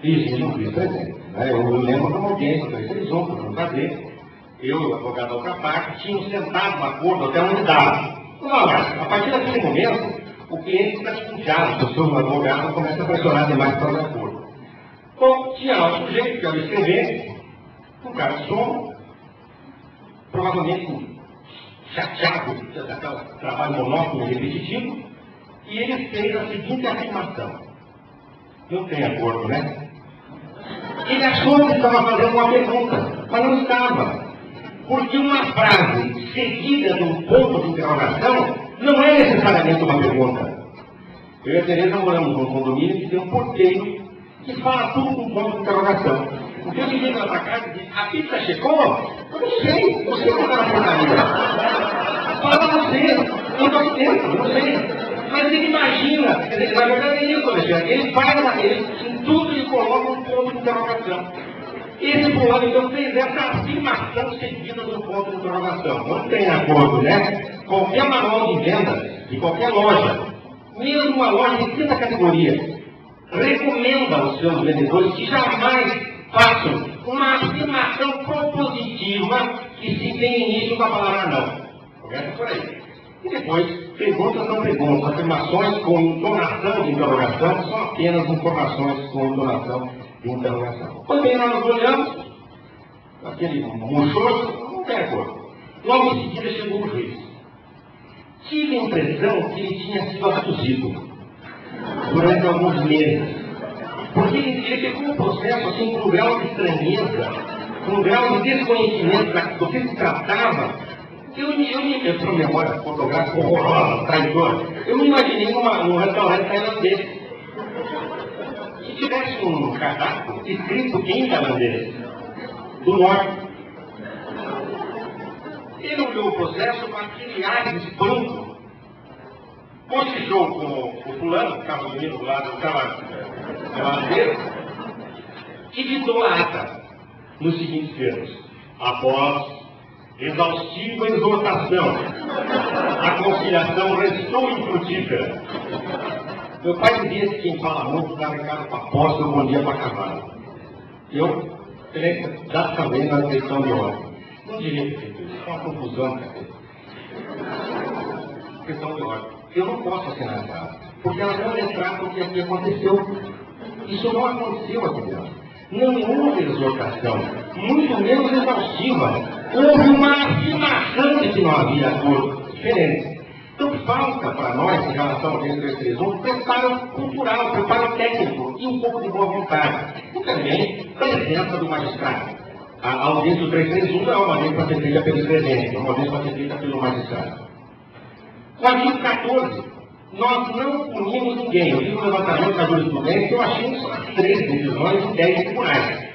Speaker 3: Exige um juiz presente. Eu lembro de uma audiência do 331, para não saber. Eu e o advogado da outra parte tínhamos sentado no acordo até onde dava. A partir daquele momento, o cliente fica desconfiado, o seu advogado começa a pressionar demais para o acordo. Bom, tinha lá o sujeito que era o escrevente, um cara de som, provavelmente chateado daquele trabalho monótono e repetitivo, e ele fez a seguinte afirmação. Não tem acordo, né? Ele achou que estava fazendo uma pergunta, mas não estava. Porque uma frase seguida de um ponto de interrogação não é necessariamente uma pergunta. Eu e a Tereza moramos num condomínio que tem um porteiro que fala tudo com ponto de interrogação. O que eu liguei para casa e disse, a pizza chegou? Eu não sei, você não está na portaria. Fala você, eu estou dentro, não sei. Mas ele imagina, quer dizer, na verdade é isso, Alexandre. Ele faz, em tudo ele coloca um ponto de interrogação. Esse fulano então fez essa afirmação seguida do ponto de interrogação. Não tem acordo, né? Qualquer manual de venda de qualquer loja, mesmo uma loja de quinta categoria, recomenda aos seus vendedores que jamais façam uma afirmação propositiva que se tem início com a palavra não. Começa por aí. E depois, perguntas não perguntas. Afirmações com entonação de interrogação são apenas informações com entonação de interrogação. Pois bem, nós olhamos, aquele murchoso, não tem acordo. Logo em seguida chegou o juiz. Tive a impressão que ele tinha sido abduzido durante alguns meses. Porque ele pegou o processo assim, com um grau de estranheza, com um grau de desconhecimento do que se tratava. Eu sou memória fotográfica horrorosa, traidora. Eu me imaginei num restaurante tailandês. Se tivesse um cardápio escrito em tailandês, do norte. Ele olhou o processo com aquele ar de espanto. Cochichou com o fulano, que estava dormindo do lado, estava dele, e ditou a ata nos seguintes termos. Após exaustiva exortação, a conciliação restou infrutífera. Meu pai dizia que quem fala muito dá recado para aposta e bom dia para cavalo. Eu já também na questão de ordem. Não diria que feito isso, é uma confusão, cara. Questão de ordem. Eu não posso assinar essa ata, porque ela não retrata o que aqui aconteceu. Isso não aconteceu aqui dentro. Não houve exortação, muito menos exaustiva. Houve uma afirmação de que não havia acordo diferente. Então falta para nós, em relação ao 331, preparo cultural, preparo técnico e um pouco de boa vontade. E também presença do magistrado. A audiência do 331 é uma audiência para ser feita pelo escrevente, é uma audiência para ser feita pelo magistrado. O artigo 14, nós não punimos ninguém. Eu fiz um levantamento da jurisprudência que eu achei só 3 decisões e 10 tribunais.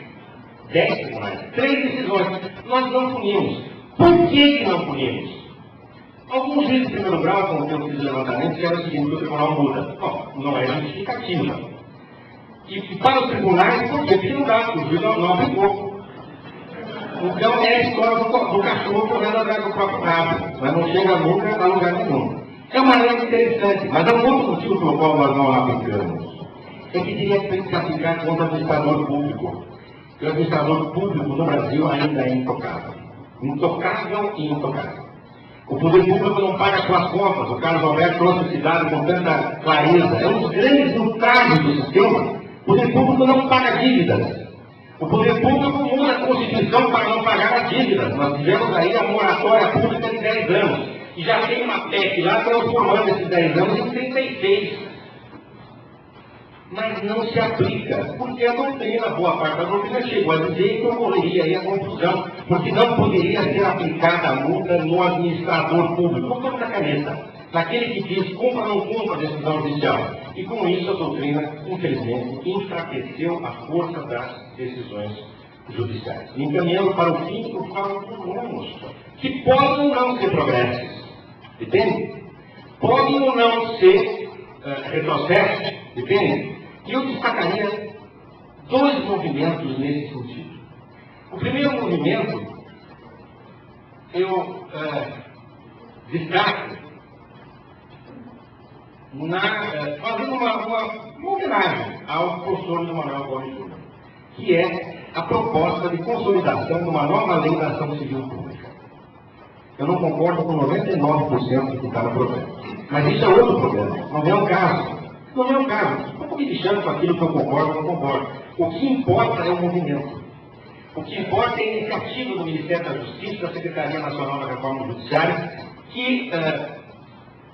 Speaker 3: 10 tribunais. 3 decisões. Nós não punimos. Por que não punimos? Alguns juízes de primeiro grau, como eu fiz o levantamento, disseram o seguinte, que o tribunal muda. Bom, não é justificativa. E para os tribunais, por que não dá? O juiz não aplicou. Então é a história do cachorro correndo atrás do próprio rabo, mas não chega nunca a lugar nenhum. É uma lei interessante, mas há um outro motivo pelo qual nós não aplicamos. É que teria que se aplicar contra o administrador público. E o administrador público no Brasil ainda é intocável. Intocável e intocável. O poder público não paga suas contas. O Carlos Alberto trouxe a cidade com tanta clareza. É um dos grandes entraves do sistema. O poder público não paga dívidas. O poder público muda a Constituição para não pagar as dívidas. Nós tivemos aí a moratória pública de 10 anos. E já tem uma PEC lá transformando esses 10 anos em 36. Mas não se aplica, porque a doutrina, boa parte da doutrina chegou a dizer que ocorreria aí a confusão, porque não poderia ser aplicada a multa no administrador público, no topo da caneta, naquele que diz cumpra ou não cumpra a decisão judicial. E com isso a doutrina, infelizmente, enfraqueceu a força das decisões judiciais, encaminhando para o fim o fato dos rumos, que podem ou não ser progressos, entende? Podem ou não ser retrocessos, entende? E eu destacaria dois movimentos nesse sentido. O primeiro movimento, eu destaco fazendo uma homenagem ao professor Manuel Gomes Júnior, que é a proposta de consolidação de uma nova lei da ação civil pública. Eu não concordo com 99% do que está no projeto. Mas isso é outro problema, não é um caso. Não é um caso. Não estou me deixando com aquilo que eu concordo ou não concordo. O que importa é o movimento. O que importa é a iniciativa do Ministério da Justiça, da Secretaria Nacional da Reforma Judiciária, que,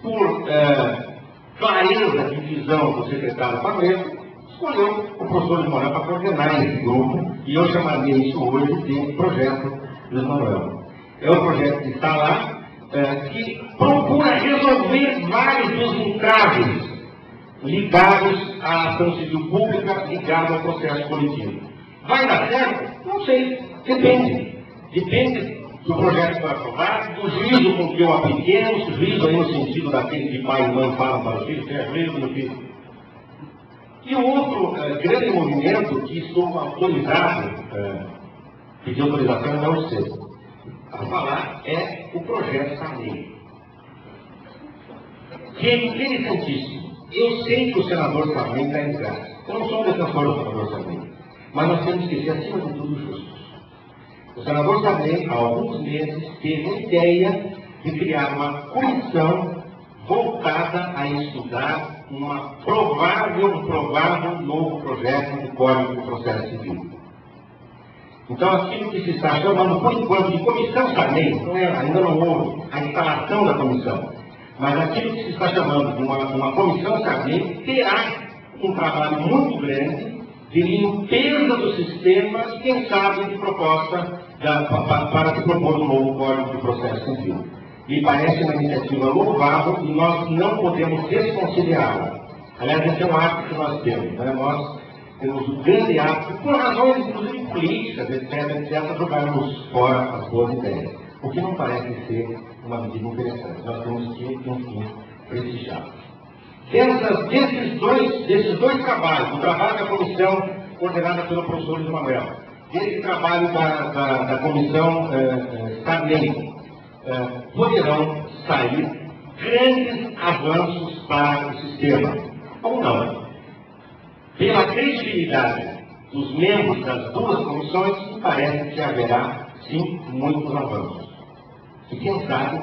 Speaker 3: por clareza de visão do secretário Pacheco, escolheu o professor Luiz Manuel para coordenar esse grupo, e eu chamaria isso hoje de projeto Luiz Manuel. É um projeto que está lá, que procura resolver vários dos entraves ligados à ação civil pública, ligados ao processo coletivo. Vai dar certo? Não sei. Depende. Depende do projeto que foi aprovado, do juízo com que eu apliquei, juízo aí no sentido daquele que pai e mãe falam para o filho, tem juízo no filho. E o outro grande movimento que estou autorizado, pedir autorização não sei, a falar é o projeto Sarney. Que é interessantíssimo. Eu sei que o senador Sarney está em casa. Eu não sou um defensor do senador Sarney, mas nós temos que ser, acima de tudo, justos. O senador Sarney, há alguns meses, teve a ideia de criar uma comissão voltada a estudar um provável novo projeto de Código de Processo Civil. Então, aquilo que se está chamando, por enquanto, de Comissão Sarney, ainda não houve a instalação da comissão, mas aquilo que se está chamando de uma Comissão Sarney terá um trabalho muito grande de limpeza do sistema e, quem sabe, de proposta para se propor um novo Código de Processo Civil. Me parece uma iniciativa louvável e nós não podemos desconsiderá-la. Aliás, esse é um hábito que nós temos. Né? Nós temos um grande hábito, por razões, inclusive, políticas, etc., jogarmos fora as boas ideias. O que não parece ser uma medida interessante. Nós temos que, enfim, prestigiá-las. Desses dois trabalhos, o trabalho da comissão coordenada pelo professor Luiz Manuel, desse trabalho da comissão Sarney, poderão sair grandes avanços para o sistema. Ou não? Pela credibilidade dos membros das duas comissões, me parece que haverá, sim, muitos avanços. E quem sabe,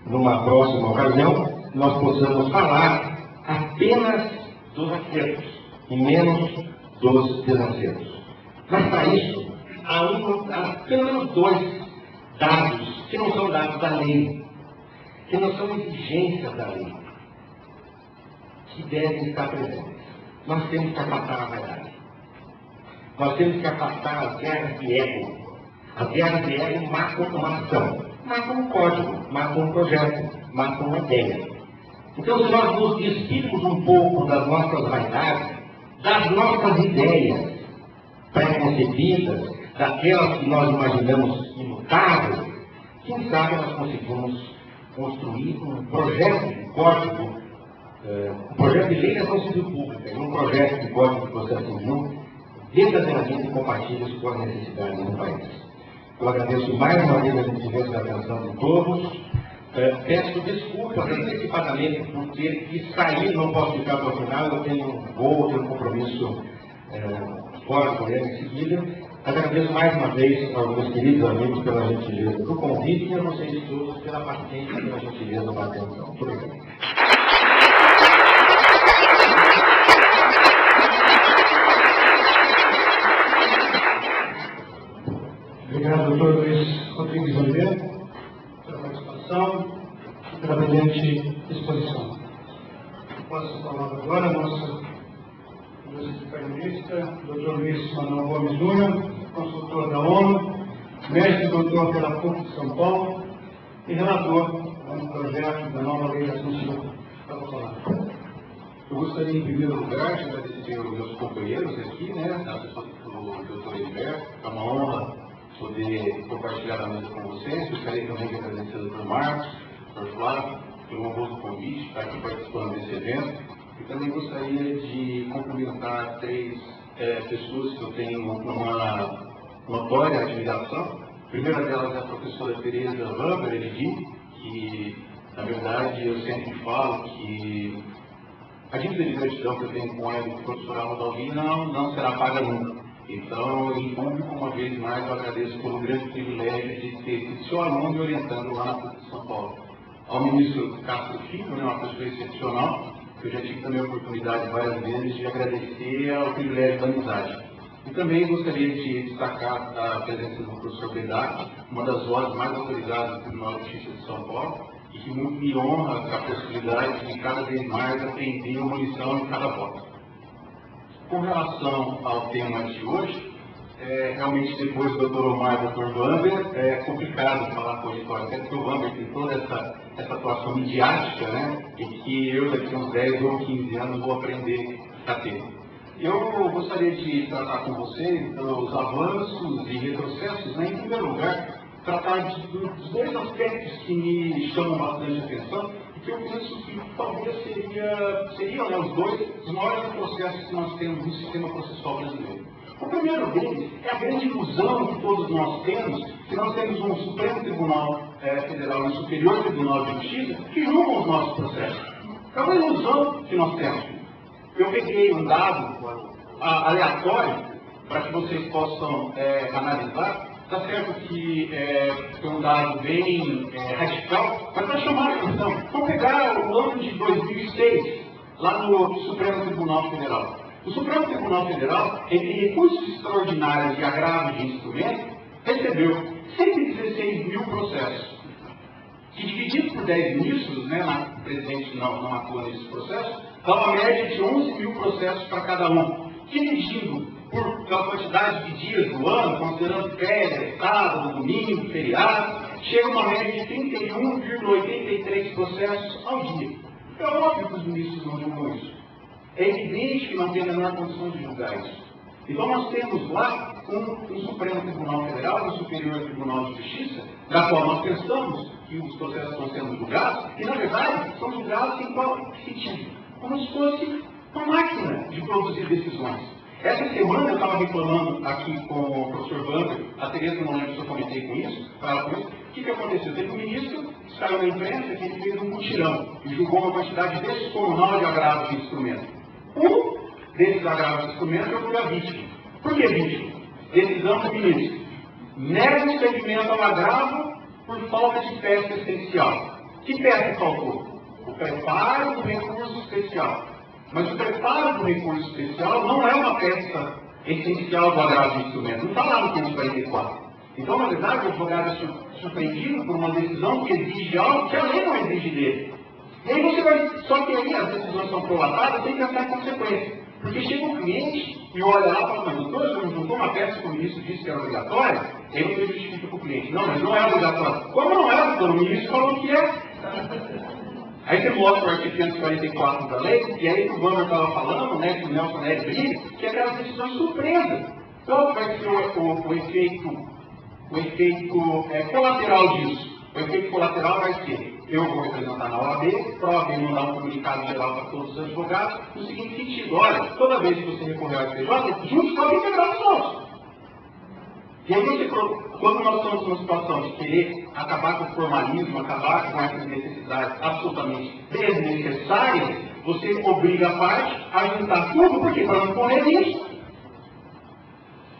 Speaker 3: numa próxima ocasião, nós possamos falar apenas dos acertos e menos dos desacertos. Mas para isso, há pelo menos dois dados que não são dados da lei, que não são exigências da lei, que devem estar presentes. Nós temos que afastar a verdade. Nós temos que afastar as guerras de ego. As guerras de ego matam uma ação, matam um código, matam um projeto, matam uma ideia. Então, se nós nos despirmos um pouco das nossas vaidades, das nossas ideias pré-concebidas, daquelas que nós imaginamos imutáveis, quem sabe nós conseguimos construir um projeto de código, um projeto de lei da ação civil pública e um projeto de código de processo civil verdadeiramente compatíveis com as necessidades do país. Eu agradeço mais uma vez a gentileza da atenção de todos. Peço desculpas antecipadamente por ter que sair, não posso ficar para o final, eu tenho um voo, tenho um compromisso fora do em seguida, Agradeço mais uma vez aos meus queridos amigos pela gentileza do convite e a vocês todos pela paciência e pela gentileza da atenção. Muito obrigado.
Speaker 1: Obrigado, doutor Luiz Rodrigues Oliveira, pela participação e pela brilhante exposição. Passo a palavra agora à nossa vice-primeira-ministra, doutor Luiz Manuel Gomes Júnior, consultor da ONU, mestre e doutor pela PUC de São Paulo e relator do projeto da nova lei da censura. Pela palavra.
Speaker 3: Eu gostaria, em primeiro lugar, de agradecer aos meus companheiros aqui, a pessoa do doutor Heriberto. É uma honra poder compartilhar a mesa com vocês. Gostaria também de agradecer ao doutor Marcos, ao doutor Flávio, pelo honroso convite de estar aqui participando desse evento. E também gostaria de cumprimentar três pessoas que eu tenho uma notória admiração. A primeira delas é a professora Tereza Hamber Eridi, que, na verdade, eu sempre falo que a dívida de gratidão que eu tenho com ela, o professor Aldo Alvim, não será paga nunca. Então, em público, uma vez mais, eu agradeço pelo grande privilégio de ter sido seu aluno e orientando lá na PUC de São Paulo. Ao ministro Castro Filho, uma pessoa excepcional, que eu já tive também a oportunidade várias vezes de agradecer ao privilégio da amizade. E também gostaria de destacar a presença do professor Bedard, uma das vozes mais autorizadas do Tribunal de Justiça de São Paulo, e que muito me honra com a possibilidade de cada vez mais aprender uma lição em cada voto. Com relação ao tema de hoje, realmente depois do Dr. Omar e do Dr. Vamber, é complicado falar com o auditório, até porque o Vamber tem toda essa atuação midiática, e que eu daqui a uns 10 ou 15 anos vou aprender a ter. Eu gostaria de tratar com vocês os avanços e retrocessos, em primeiro lugar, tratar dos dois aspectos que me chamam bastante atenção, e que eu penso que talvez seriam os dois maiores retrocessos que nós temos no sistema processual brasileiro. O primeiro deles é a grande ilusão que todos nós temos, que nós temos um Supremo Tribunal Federal e um Superior Tribunal de Justiça que julgam os nossos processos. É uma ilusão que nós temos. Eu peguei um dado aleatório para que vocês possam analisar. Está certo que foi um dado bem radical, mas para chamar a atenção, vamos pegar o ano de 2006, lá no Supremo Tribunal Federal. O Supremo Tribunal Federal, entre recursos extraordinários de agravo de instrumento, recebeu 116 mil processos. Que dividido por 10 ministros, o presidente não atua nesse processo, dá uma média de 11 mil processos para cada um. Dividindo pela quantidade de dias do ano, considerando férias, sábado, domingo, feriado, chega a uma média de 31,83 processos ao dia. É óbvio que os ministros não julgam isso. É evidente que não tem a menor condição de julgar isso. Então nós temos lá um Supremo Tribunal Federal, um Superior Tribunal de Justiça, da qual nós pensamos que os processos estão sendo julgados, e na verdade são julgados em qual sentido? Como se fosse uma máquina de produzir decisões. Essa semana eu estava reclamando aqui com o professor Vamber, a Tereza não lembro se eu comentei com isso, o que aconteceu? Teve um ministro que saiu na imprensa que ele fez um mutirão e julgou uma quantidade descomunal de agravos de instrumento. Um desses agravos de instrumento eu fui a vítima. Por que vítima? Decisão do ministro. Nega o impedimento ao agravo por falta de peça essencial. Que peça faltou? O preparo do recurso especial. Mas o preparo do recurso especial não é uma peça essencial do agravo de instrumento. Não está lá no 544. Então, na verdade, o advogado é surpreendido por uma decisão que exige algo que a lei não exige dele. E aí você vai, só que aí as decisões são prolatadas, tem que pensar em consequência. Porque chega um cliente e olha lá e fala, mas doutor, você não juntou uma peça que o ministro disse que era obrigatória? Aí você justifica para o cliente, não, mas não é obrigatório. Como não é, doutor? O ministro falou que é. Aí você mostra o artigo 544 da lei, e aí o Vamber estava falando, que o Nelson Neves briga, que é aquelas decisões surpresas. Qual vai ser o efeito colateral disso? O efeito colateral vai ser, eu vou representar na OAB, para a OAB mandar um comunicado geral para todos os advogados, no seguinte sentido, olha, toda vez que você recorrer ao STJ, juntos podem integrar os outros. E aí, quando nós estamos numa situação de querer acabar com o formalismo, acabar com essas necessidades absolutamente desnecessárias, você obriga a parte a juntar tudo, porque para não correr risco.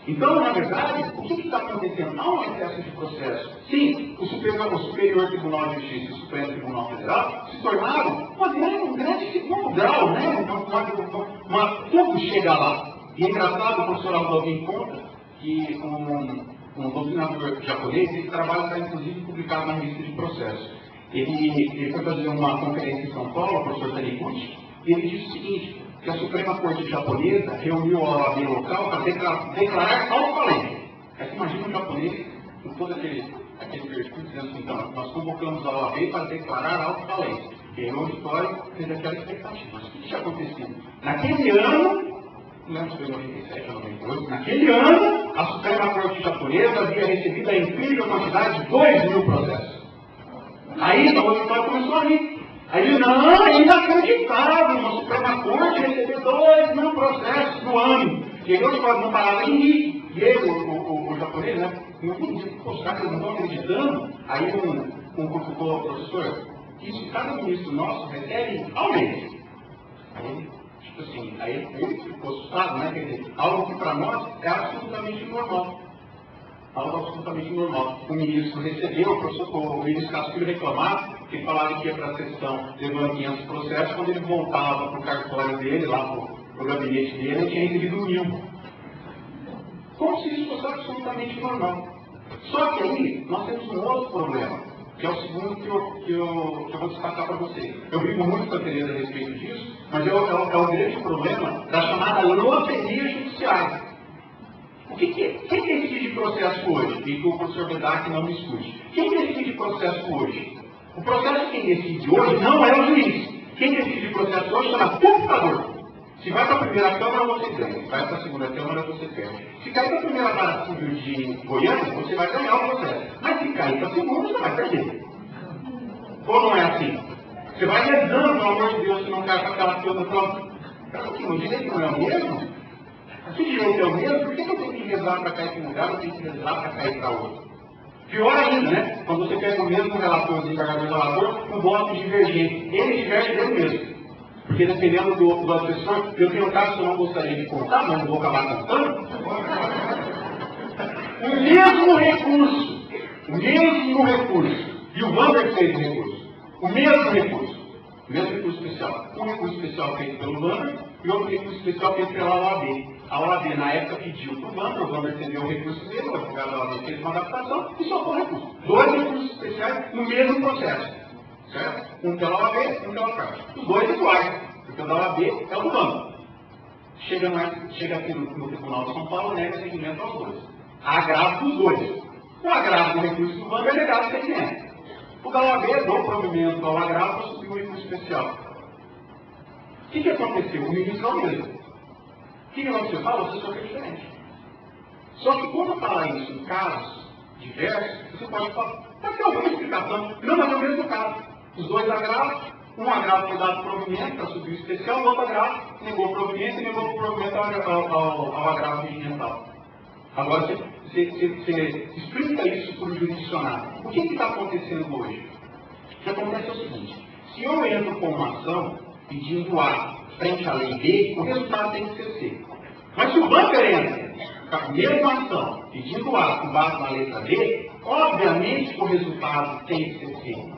Speaker 4: Então, na verdade, o que está acontecendo? Há um excesso de processo. Sim, o Superior Tribunal de Justiça e o Supremo Tribunal Federal se tornaram um grande segundo grau, né? Tudo chega lá. E é engraçado, o professor Aldovin conta que um doutrinador japonês, esse trabalho está inclusive publicado na revista de processo. Ele foi fazer uma conferência em São Paulo, o professor Taniguchi, e ele disse o seguinte, que a Suprema Corte japonesa reuniu a OAB local para declarar alto-falência. Aí você imagina um japonês com todo aquele perfil dizendo assim, então, nós convocamos a OAB para declarar alto-falência. E aí o auditório fez aquela expectativa. Mas o que tinha acontecido? Naquele ano, não lembro se foi 97 ou 98, naquele ano, a Suprema Corte japonesa havia recebido a incrível quantidade de 2.000 processos. Aí o auditório começou a rir. Aí ele, não, é inacreditável, a Suprema Corte recebeu 2.000 processos no ano. E aí o não parava de rir. E ele, o japonês, né? Não entendi, os caras não estão acreditando. Aí um falou, professor, isso cada ministro nosso recebe ao mês. Aí, tipo assim, aí ele ficou assustado, né? Quer dizer, algo que para nós é absolutamente normal. Algo absolutamente normal. O ministro recebeu, o ministro Castilho reclamava, que falava que ia para a sessão levando 500 processos, quando ele voltava para o cartório dele, lá para o gabinete dele, ele tinha recebido 1.000. Como se isso fosse absolutamente normal. Só que aí, nós temos um outro problema, que é o segundo que eu vou destacar para vocês. Eu brigo muito com a Tereza a respeito disso, mas é o grande problema da chamada loteria judiciária. Quem decide processo hoje? E que o professor Bedak não me escute. Quem decide processo hoje? O processo quem decide hoje não é o juiz. Quem decide processo hoje chama computador. Se vai para a primeira Câmara, você ganha. Se vai para a segunda Câmara, você perde. Se cair para a primeira Vara Civil de Goiânia, você vai ganhar o processo. Mas se cair para a segunda, você vai perder. Ou não é assim? Você vai rezando, pelo amor de Deus, se não cai para aquela coisa pronta. O direito não é o mesmo? Se o direito é o mesmo, por que eu tenho que rezar para cair para um lugar, eu tenho que rezar para cair para outro? Pior ainda, né? Quando você pega o mesmo relator, o desembargador relator, com votos divergentes. Ele diverge dele mesmo. Porque dependendo do assessor, eu tenho um caso que eu não gostaria de contar, mas não vou acabar contando. O mesmo recurso. E o Wander fez o recurso. O mesmo recurso especial. Um recurso especial feito pelo Wander e outro recurso especial feito pela OAB. A OAB, na época, pediu para o Wander recebeu o recurso dele, o advogado da OAB fez uma adaptação e soltou o recurso. 2 recursos especiais no mesmo processo. Certo? Um pela OAB e um pela parte. Os dois iguais. Porque o da OAB é o do Wander. Chega aqui no Tribunal de São Paulo, nega seguimento aos dois. Há agravo dos dois. O agravo do recurso do Wander é negado seguimento. O da OAB deu provimento ao agravo para subir o recurso especial. O que aconteceu? O ministro é o mesmo. O que aconteceu? O assessor é diferente. Só que quando falar isso em casos diversos, você pode falar, pode ter alguma explicação. Não, mas é o mesmo caso. Os dois agravos, um agravo foi dado provimento para subir o especial, o outro agravo negou o provimento e negou o provimento ao agravo regimental. Agora, você explica isso para o jurisdicionário. O que está acontecendo hoje? O que acontece é o seguinte, se eu entro com uma ação pedindo A frente à lei B, o resultado tem que ser C. Mas se o banco entra com a mesma ação pedindo A com base na letra B, obviamente o resultado tem que ser C.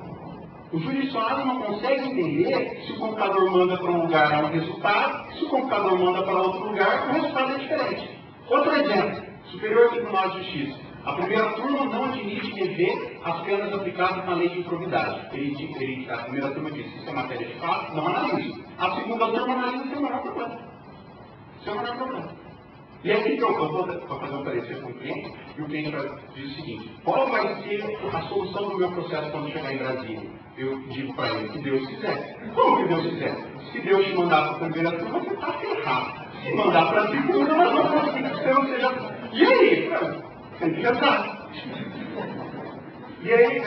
Speaker 4: O jurisdicionário não consegue entender se o computador manda para um lugar é um resultado, se o computador manda para outro lugar, o resultado é diferente. Outro exemplo. Superior Tribunal de Justiça. A primeira turma não admite rever as penas aplicadas na lei de improbidade. A primeira turma diz que isso é matéria de fato, não analisa. A segunda turma analisa sem o menor problema. Sem o menor problema. E aqui que eu vou fazer um parecer com o cliente, e o cliente diz o seguinte, qual vai ser a solução do meu processo quando chegar em Brasília? Eu digo para ele, se Deus quiser. Como que Deus quiser? Se Deus te mandar para a primeira turma, você está ferrado. Se mandar para a segunda, nós vamos conseguir que você não seja... E aí, você fica atrás. E aí,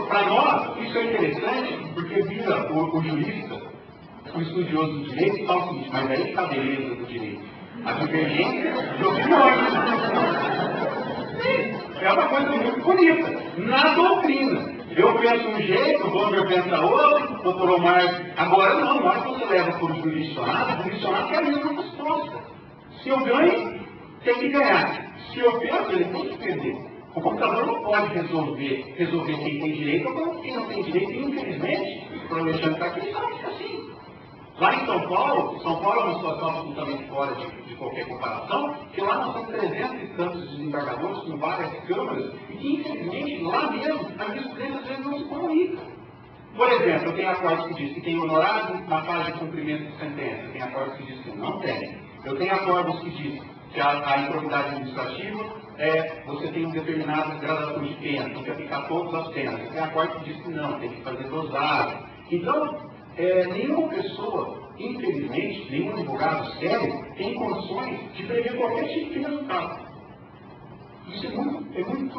Speaker 4: para nós, isso é interessante, porque vira o jurista, o estudioso do direito, e fala o seguinte, mas aí está a beleza do direito. A divergência de opiniões. É uma coisa muito bonita. Na doutrina. Eu penso um jeito, o Wander pensa outro, o doutor Omar... Agora não, na hora que você leva para o jurisdicionário quer a mesma resposta. Se eu ganho, tem que ganhar. Se eu perco, ele tem que perder. O computador não pode resolver quem tem direito ou quem não tem direito. E, infelizmente, o Alexandre está aqui, sabe que é assim. Lá em São Paulo é uma situação absolutamente fora de qualquer comparação, que lá nós temos 300 e tantos desembargadores com várias câmaras, e que, infelizmente, lá mesmo, a jurisprudência às vezes não se comunica. Por exemplo, eu tenho acordos que diz que tem honorário na fase de cumprimento de sentença, tem acordos que diz que não tem. Eu tenho acordos que diz que a improbidade administrativa você tem um determinado gradação de pena, tem que aplicar todas as penas. Tem acordo que diz que não, tem que fazer dosagem. Então, nenhuma pessoa, infelizmente, nenhum advogado sério tem condições de prever qualquer tipo de resultado. Isso é muito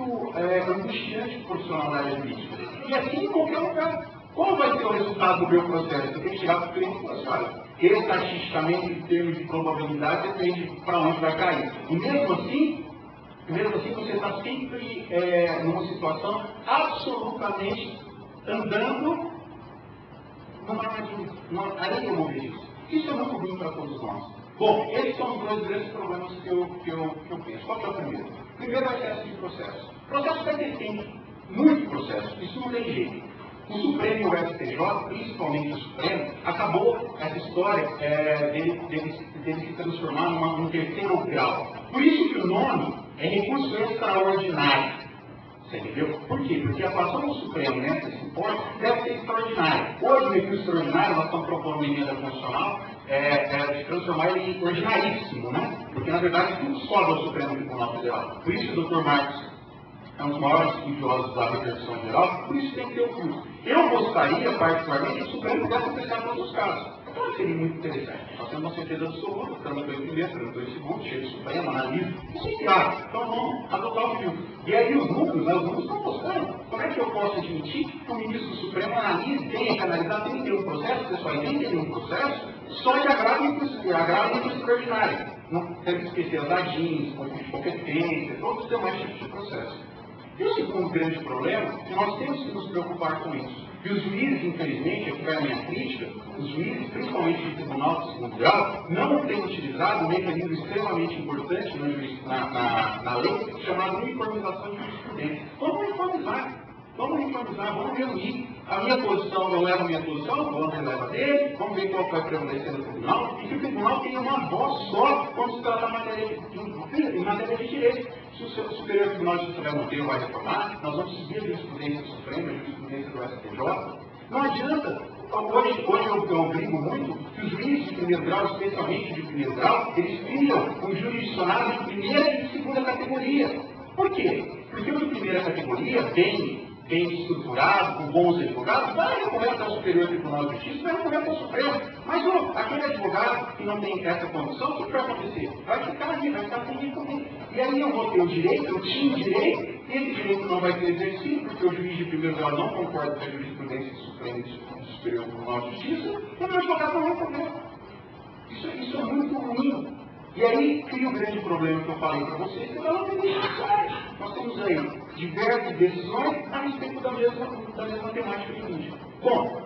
Speaker 4: angustiante para o profissional da área jurídica. E assim em qualquer lugar. Qual vai ser o resultado do meu processo? Eu tenho que chegar para o cliente e falar assim, olha, estatisticamente, em termos de probabilidade, depende para onde vai cair. E mesmo assim você está sempre numa situação absolutamente andando numa areia movediça. Isso é muito ruim para todos nós. Bom, esses são os dois grandes problemas que eu penso. Qual que é o primeiro? Primeiro é o excesso de processo. O processo vai ter tempo, muito processo, isso não tem jeito. O Supremo e o STJ, principalmente o Supremo, acabou essa história dele se transformar num terceiro grau. Por isso que o nome é recurso extraordinário. Você entendeu? Por quê? Porque a atuação do Supremo nessa suporte deve ser extraordinária. Hoje, o recurso extraordinário, nós estamos propondo uma emenda constitucional de transformar ele em ordinaríssimo, né? Porque, na verdade, tudo sobe ao Supremo Tribunal Federal. Por isso, o Dr. Marcos é um dos maiores estudiosos da repercussão geral, por isso tem que ter o curso. Eu gostaria, particularmente, que o Supremo pudesse aplicar todos os casos. Então, seria muito interessante. Nós temos uma certeza absoluta, tramitou em primeiro, tramitou em segundo, chega o Supremo, analisa, isso é claro. Então, vamos adotar o fio. E aí, os números estão mostrando. Como é que eu posso admitir que o ministro do Supremo analise, tenha que analisar, tem que ter um processo, pessoal, tem que ter um processo, só de agravo e extraordinário. Não tem que esquecer as ADINs, conflito de competência, todos os demais tipos de processo. E o segundo grande problema é que nós temos que nos preocupar com isso. E os juízes, infelizmente, aqui vai a minha crítica, os juízes, principalmente do Tribunal de Segundo Grau, não têm utilizado um mecanismo extremamente importante na lei, chamado uniformização de jurisprudência. Vamos uniformizar, vamos reunir. A minha posição, eu levo a minha posição, o André leva a dele, vamos ver qual vai prevalecer no tribunal, e que o tribunal tenha uma voz só quando se trata em matéria de direito. Se o Superior Tribunal de Justiça vai manter ou vai reformar, nós vamos seguir a jurisprudência do Supremo, a jurisprudência do STJ. Não adianta. Hoje eu brigo muito que os juízes de primeiro grau, especialmente de primeiro grau, eles criam um jurisdicionário de primeira e de segunda categoria. Por quê? Porque o de primeira categoria, bem estruturado, com bons advogados, vai recorrer até o Superior Tribunal de Justiça, vai recorrer até o Supremo. Mas aquele advogado que não tem essa condição, o que vai acontecer? Vai ficar ali, vai ficar sem comigo. E aí eu vou ter o direito, eu tinha o direito, e esse direito não vai ser exercido, porque o juiz de primeiro grau não concorda com a jurisprudência do Supremo e do Superior Tribunal de Justiça, e o meu advogado não vai recorrer. Isso é muito ruim. E aí cria o grande problema que eu falei para vocês, que ela tem decisões. Nós temos aí diversas decisões a respeito da mesma temática jurídica. Bom,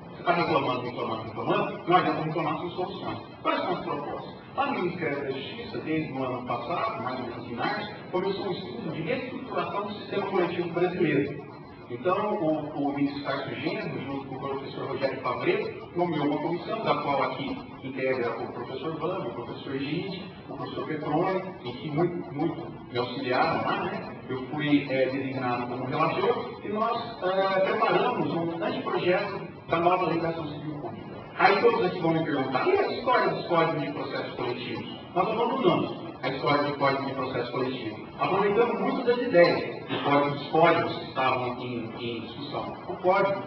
Speaker 4: você está reclamando, não adianta reclamar com soluções. Quais são as propostas? Lá no Ministério da Justiça, desde o ano passado, mais ou menos em março, começou um estudo de reestruturação do sistema coletivo brasileiro. Então, o ministro Tarso Genro, junto com o professor Rogério Favreto, nomeou uma comissão, da qual aqui integra o professor Vando, o professor Gide, o professor Petrone, e que muito me auxiliaram lá, né? Eu fui designado como relator, e nós preparamos um anteprojeto da nova legislação civil pública. Aí todos aqui vão me perguntar, e a história dos códigos de processos coletivos? Nós abandonamos a história de código de processo coletivo. Aproveitamos muito das ideias dos códigos que estavam em discussão. O código,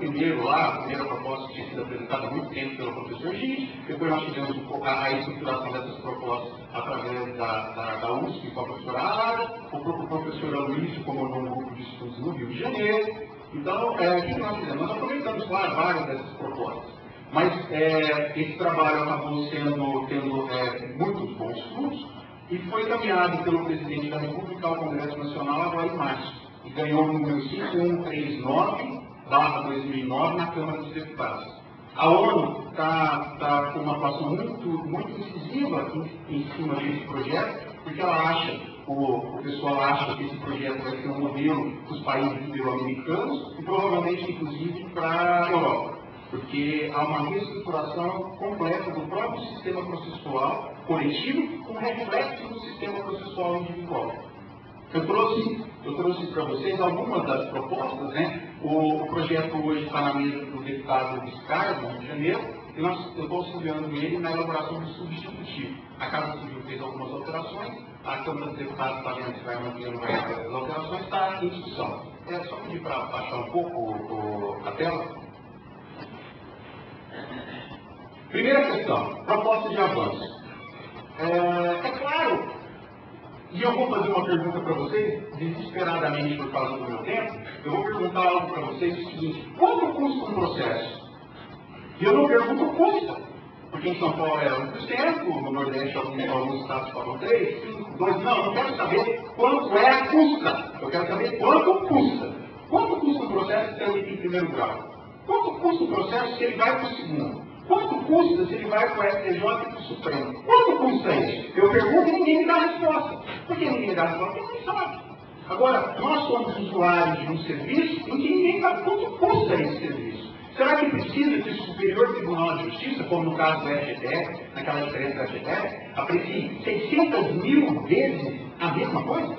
Speaker 4: a primeira proposta que tinha sido apresentada há muito tempo pelo professor Gide, depois nós tivemos a estruturação dessas propostas através da USP com a professora Ara, o próprio professor Aloysio comandou um grupo de estudos no Rio de Janeiro. Então, o que nós fizemos? Nós aproveitamos, claro, várias dessas propostas. Mas esse trabalho acabou tendo muitos bons frutos, e foi encaminhado pelo presidente da República ao Congresso Nacional agora em março. E ganhou o número 5139/2009 na Câmara dos Deputados. A ONU está com uma atuação muito incisiva em cima desse projeto, porque o pessoal acha que esse projeto vai ser um modelo para os países ibero-americanos e provavelmente, inclusive, para a Europa. Porque há uma reestruturação completa do próprio sistema processual coletivo com reflexo no sistema processual individual. Eu trouxe para vocês algumas das propostas, né? O projeto hoje está na mesa do deputado Biscar, no Rio de Janeiro, e eu estou auxiliando ele na elaboração do substitutivo. A Casa Civil fez algumas alterações, a Câmara dos Deputados está vendo se vai manter ou não vai as alterações, está em discussão. É só pedir para baixar um pouco a tela. Primeira questão, proposta de avanço. É claro, e eu vou fazer uma pergunta para vocês, desesperadamente por causa do meu tempo, eu vou perguntar algo para vocês, o seguinte: quanto custa um processo? E eu não pergunto custa, porque em São Paulo é 1%, no Nordeste alguns estados falam 3%, 5%, 2%, não quero saber quanto é a custa, eu quero saber quanto custa. Quanto custa um processo se ele em primeiro grau? Quanto custa um processo se ele vai para o segundo? Quanto custa se ele vai para o STJ e para o Supremo? Quanto custa isso? Eu pergunto e ninguém me dá a resposta. Por que ninguém me dá a resposta? Porque ninguém sabe. Agora, nós somos usuários de um serviço em que ninguém sabe quanto custa esse serviço. Será que precisa que o Superior Tribunal de Justiça, como no caso do FGTS, naquela diferença da FGTS, aprecie 600 mil vezes a mesma coisa?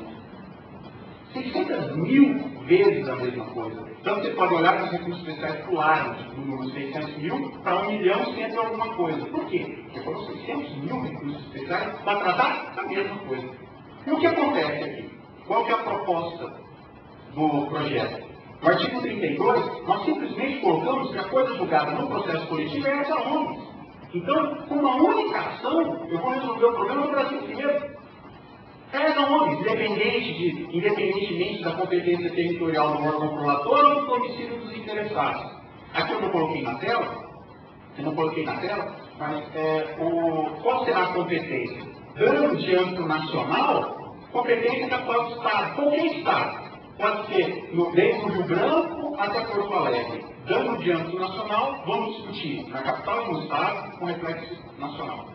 Speaker 4: 600 mil vezes a mesma coisa. Então você pode olhar para os recursos especiais pularam do número 600 mil para 1 milhão sempre e alguma coisa. Por quê? Porque foram 600 mil recursos especiais para tratar a mesma coisa. E o que acontece aqui? Qual que é a proposta do projeto? No artigo 32, nós simplesmente colocamos que a coisa julgada no processo coletivo é essa ONU. Então, com uma única ação, eu vou resolver o problema no Brasil inteiro. É ONU, independentemente da competência territorial do órgão prolator ou do domicílio dos interessados. Aqui eu não coloquei na tela, mas qual será a competência? Dano de âmbito nacional, competência da própria Estado. Qualquer Estado. Pode ser desde o Rio Branco até Porto Alegre. Dano de âmbito nacional, vamos discutir na capital e no Estado com reflexo nacional.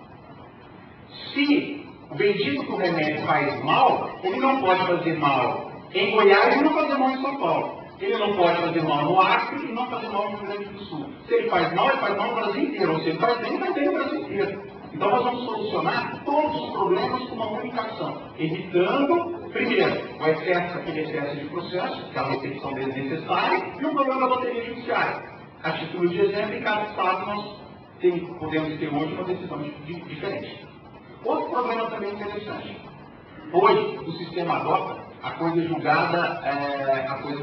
Speaker 4: Se o bendito do remédio faz mal, ele não pode fazer mal em Goiás e não fazer mal em São Paulo. Ele não pode fazer mal no Acre e não fazer mal no Rio Grande do Sul. Se ele faz mal no Brasil inteiro. Ou se ele faz bem no Brasil inteiro. Então nós vamos solucionar todos os problemas com uma única ação, evitando, primeiro, aquele excesso de processo, aquela repetição desnecessária, e o problema da bateria judiciária. A título de exemplo, em cada estado nós podemos ter hoje uma decisão diferente. Outro problema também interessante. Hoje, o sistema adota a coisa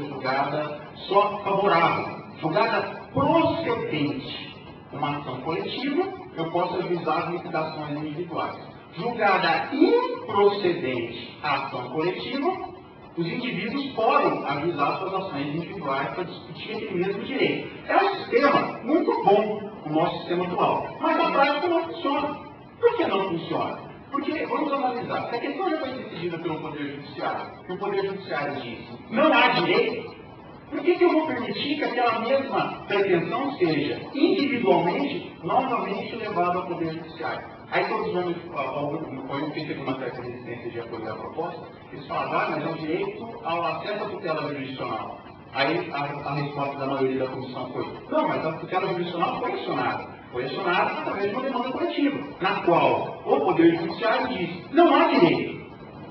Speaker 4: julgada só favorável, julgada procedente. Uma ação coletiva, eu posso ajuizar as liquidações individuais. Julgada improcedente a ação coletiva, os indivíduos podem ajuizar suas ações individuais para discutir aquele mesmo direito. É um sistema muito bom, o nosso sistema atual, mas na prática não funciona. Por que não funciona? Porque, vamos analisar, se a questão já foi decidida pelo Poder Judiciário, e o Poder Judiciário diz, não há direito, por que eu vou permitir que aquela mesma pretensão seja individualmente, novamente levada ao Poder Judiciário? Aí todos vão, algum que teve uma certa resistência de apoiar a proposta, eles falam, mas é um direito ao acesso à tutela jurisdicional. Aí a resposta da maioria da comissão foi, não, mas a tutela jurisdicional foi acionada. Foi acionada através de uma demanda coletiva, na qual o Poder Judiciário diz, não há direito.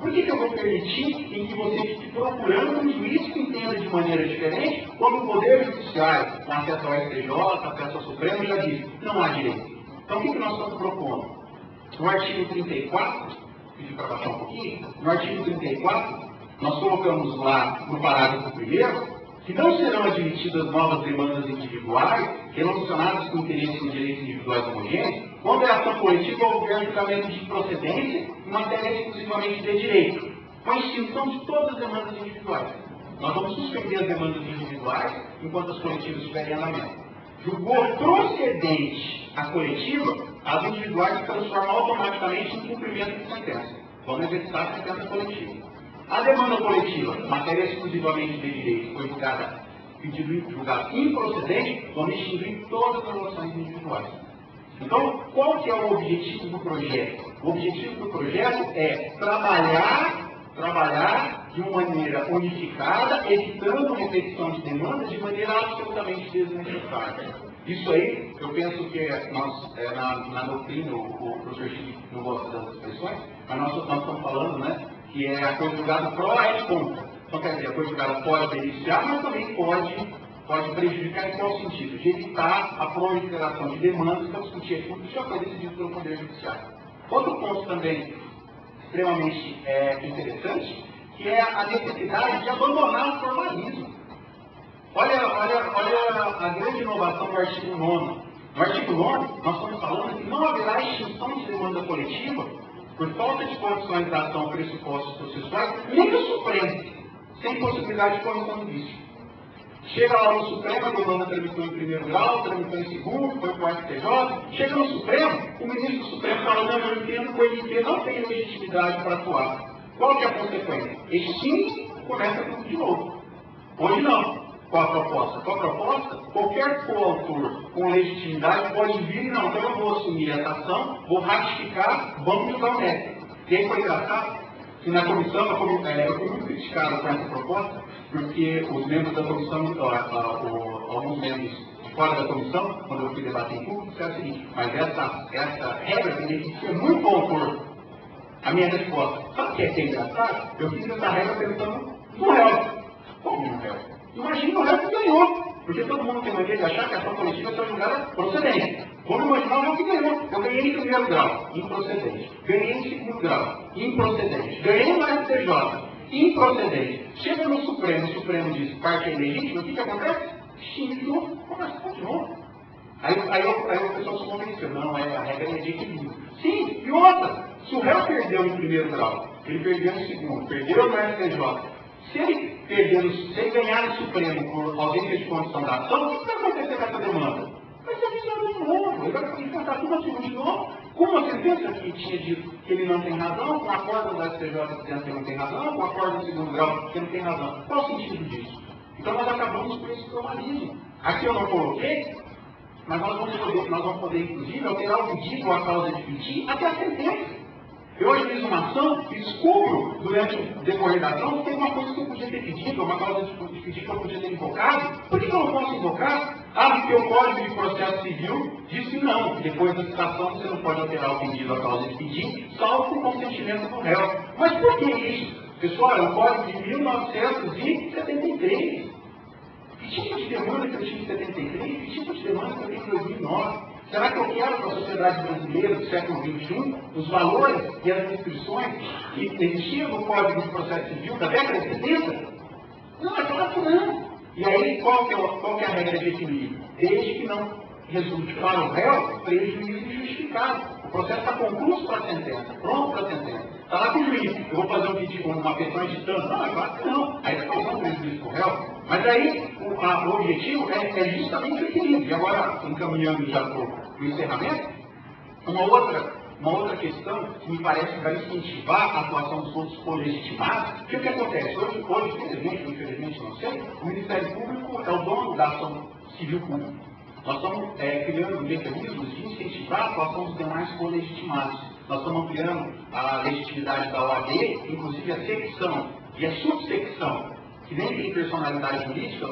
Speaker 4: Por que eu vou permitir em que você fique procurando um juiz que entenda de maneira diferente, quando o Poder Judiciário, com acesso ao STJ, acesso ao Supremo, já diz, não há direito. Então, o que nós estamos propondo? No artigo 34, pedi para baixar um pouquinho, no artigo 34, nós colocamos lá, no parágrafo 1º, que não serão admitidas novas demandas individuais relacionadas com interesses em direitos individuais homogêneos, quando a ação coletiva houver julgamento de procedência em matéria exclusivamente de direito, com a extinção de todas as demandas individuais. Nós vamos suspender as demandas individuais enquanto as coletivas estiverem em andamento. Julgou procedente a coletiva, as individuais se transformam automaticamente em cumprimento de sentença. Vamos exercitar a sentença coletiva. A demanda coletiva, matéria exclusivamente de direito, foi julgada improcedente, vamos extinguir todas as relações individuais. Então, qual que é o objetivo do projeto? O objetivo do projeto é trabalhar de uma maneira unificada, evitando repetição de demandas de maneira absolutamente desnecessária. Isso aí, eu penso que na doutrina, o professor Chico não gosta das expressões, mas nós estamos falando, né, que é a coisa julgada pró e contra. Então, quer dizer, a coisa julgada pode beneficiar, mas também pode prejudicar em qual sentido? De evitar a proliferação de demandas para discutir aquilo que já foi decidido pelo Poder Judiciário. Outro ponto também extremamente interessante, que é a necessidade de abandonar o formalismo. Olha a grande inovação do artigo 9º. No artigo 9º, nós estamos falando que não haverá extinção de demanda coletiva por falta de condições da ação pressupostos processuais, nem no Supremo, sem possibilidade de comissão de vício. Chega lá no Supremo, a demanda tramitou em primeiro grau, tramitou em segundo, foi para o STJ. Chega no Supremo, o ministro do Supremo fala, não, eu entendo que o MP não tem legitimidade para atuar. Qual que é a consequência? Extingue, começa tudo de novo. Hoje não. Qual a proposta? Qual a proposta? Qualquer coautor com legitimidade pode vir e não, então eu vou assumir essa ação, vou ratificar, vamos mudar o método. E aí foi engraçado que na comissão, eu fui muito criticado com essa proposta, porque os membros da comissão, alguns membros de fora da comissão, quando eu fui debater em público, disseram o seguinte, mas essa regra beneficia muito o autor. A minha resposta, sabe o que é engraçado? Eu fiz essa regra pensando no réu. Como no réu? Imagina o réu que ganhou, porque todo mundo tem mania de achar que a ação coletiva é julgada procedente. Vamos imaginar o réu que ganhou. Eu ganhei em primeiro grau, improcedente. Ganhei em segundo grau, improcedente. Ganhei no STJ, improcedente. Chega no Supremo, o Supremo diz parte é ilegítima, o que acontece? Extingue de novo, começa de novo. Aí o pessoal se convenceu, não, a regra é de equilíbrio. Sim, e outra, se o réu perdeu em primeiro grau, ele perdeu em segundo, perdeu no STJ, se ele ganhar no Supremo por ausência de condição da ação, o que vai acontecer com essa demanda? Vai ser avisado de novo, ele vai enfrentar tudo aquilo de novo, com uma sentença que tinha dito que ele não tem razão, com a acordo do STJ dizendo que ele não tem razão, com a acordo do segundo grau que ele não tem razão. Qual o sentido disso? Então nós acabamos com esse formalismo. Aqui eu não coloquei, mas nós vamos poder, inclusive, alterar o pedido ou a causa de pedir até a sentença. Eu hoje fiz uma ação e descubro, durante o decorrer da ação, que tem uma coisa que eu podia ter pedido, uma causa de pedido que eu podia ter invocado. Por que eu não posso invocar? Porque o Código de Processo Civil diz que não. Depois da citação, você não pode alterar o pedido ou a causa de pedir, salvo com consentimento do réu. Mas por que isso? Pessoal, é o Código de 1973. Que tipo de demanda que eu tinha em 73? Que tipo de demanda que eu tenho em 2009? Será que eu quero para a sociedade brasileira do século XXI os valores e as restrições que existiam no Código de Processo Civil da década de 70? Não, é claro que não. E aí, qual que é a regra de equilíbrio? Desde que não resulte para o réu prejuízo injustificado. O processo está concluído para a sentença, pronto para a sentença. Está lá com o juiz. Eu vou fazer um pedido, uma petição de tanto. Não, é claro que não. Aí está causando prejuízo para o réu. Mas aí, o objetivo é justamente o equilíbrio. E agora, encaminhando já para o encerramento, uma outra questão que me parece que vai incentivar a atuação dos outros colegitimados, que o que acontece? Hoje, infelizmente, não sei, o Ministério Público é o dono da ação civil pública. Nós estamos criando mecanismos de incentivar a atuação dos demais colegitimados. Nós estamos ampliando a legitimidade da OAB, inclusive a secção e a subsecção, que nem tem personalidade jurídica,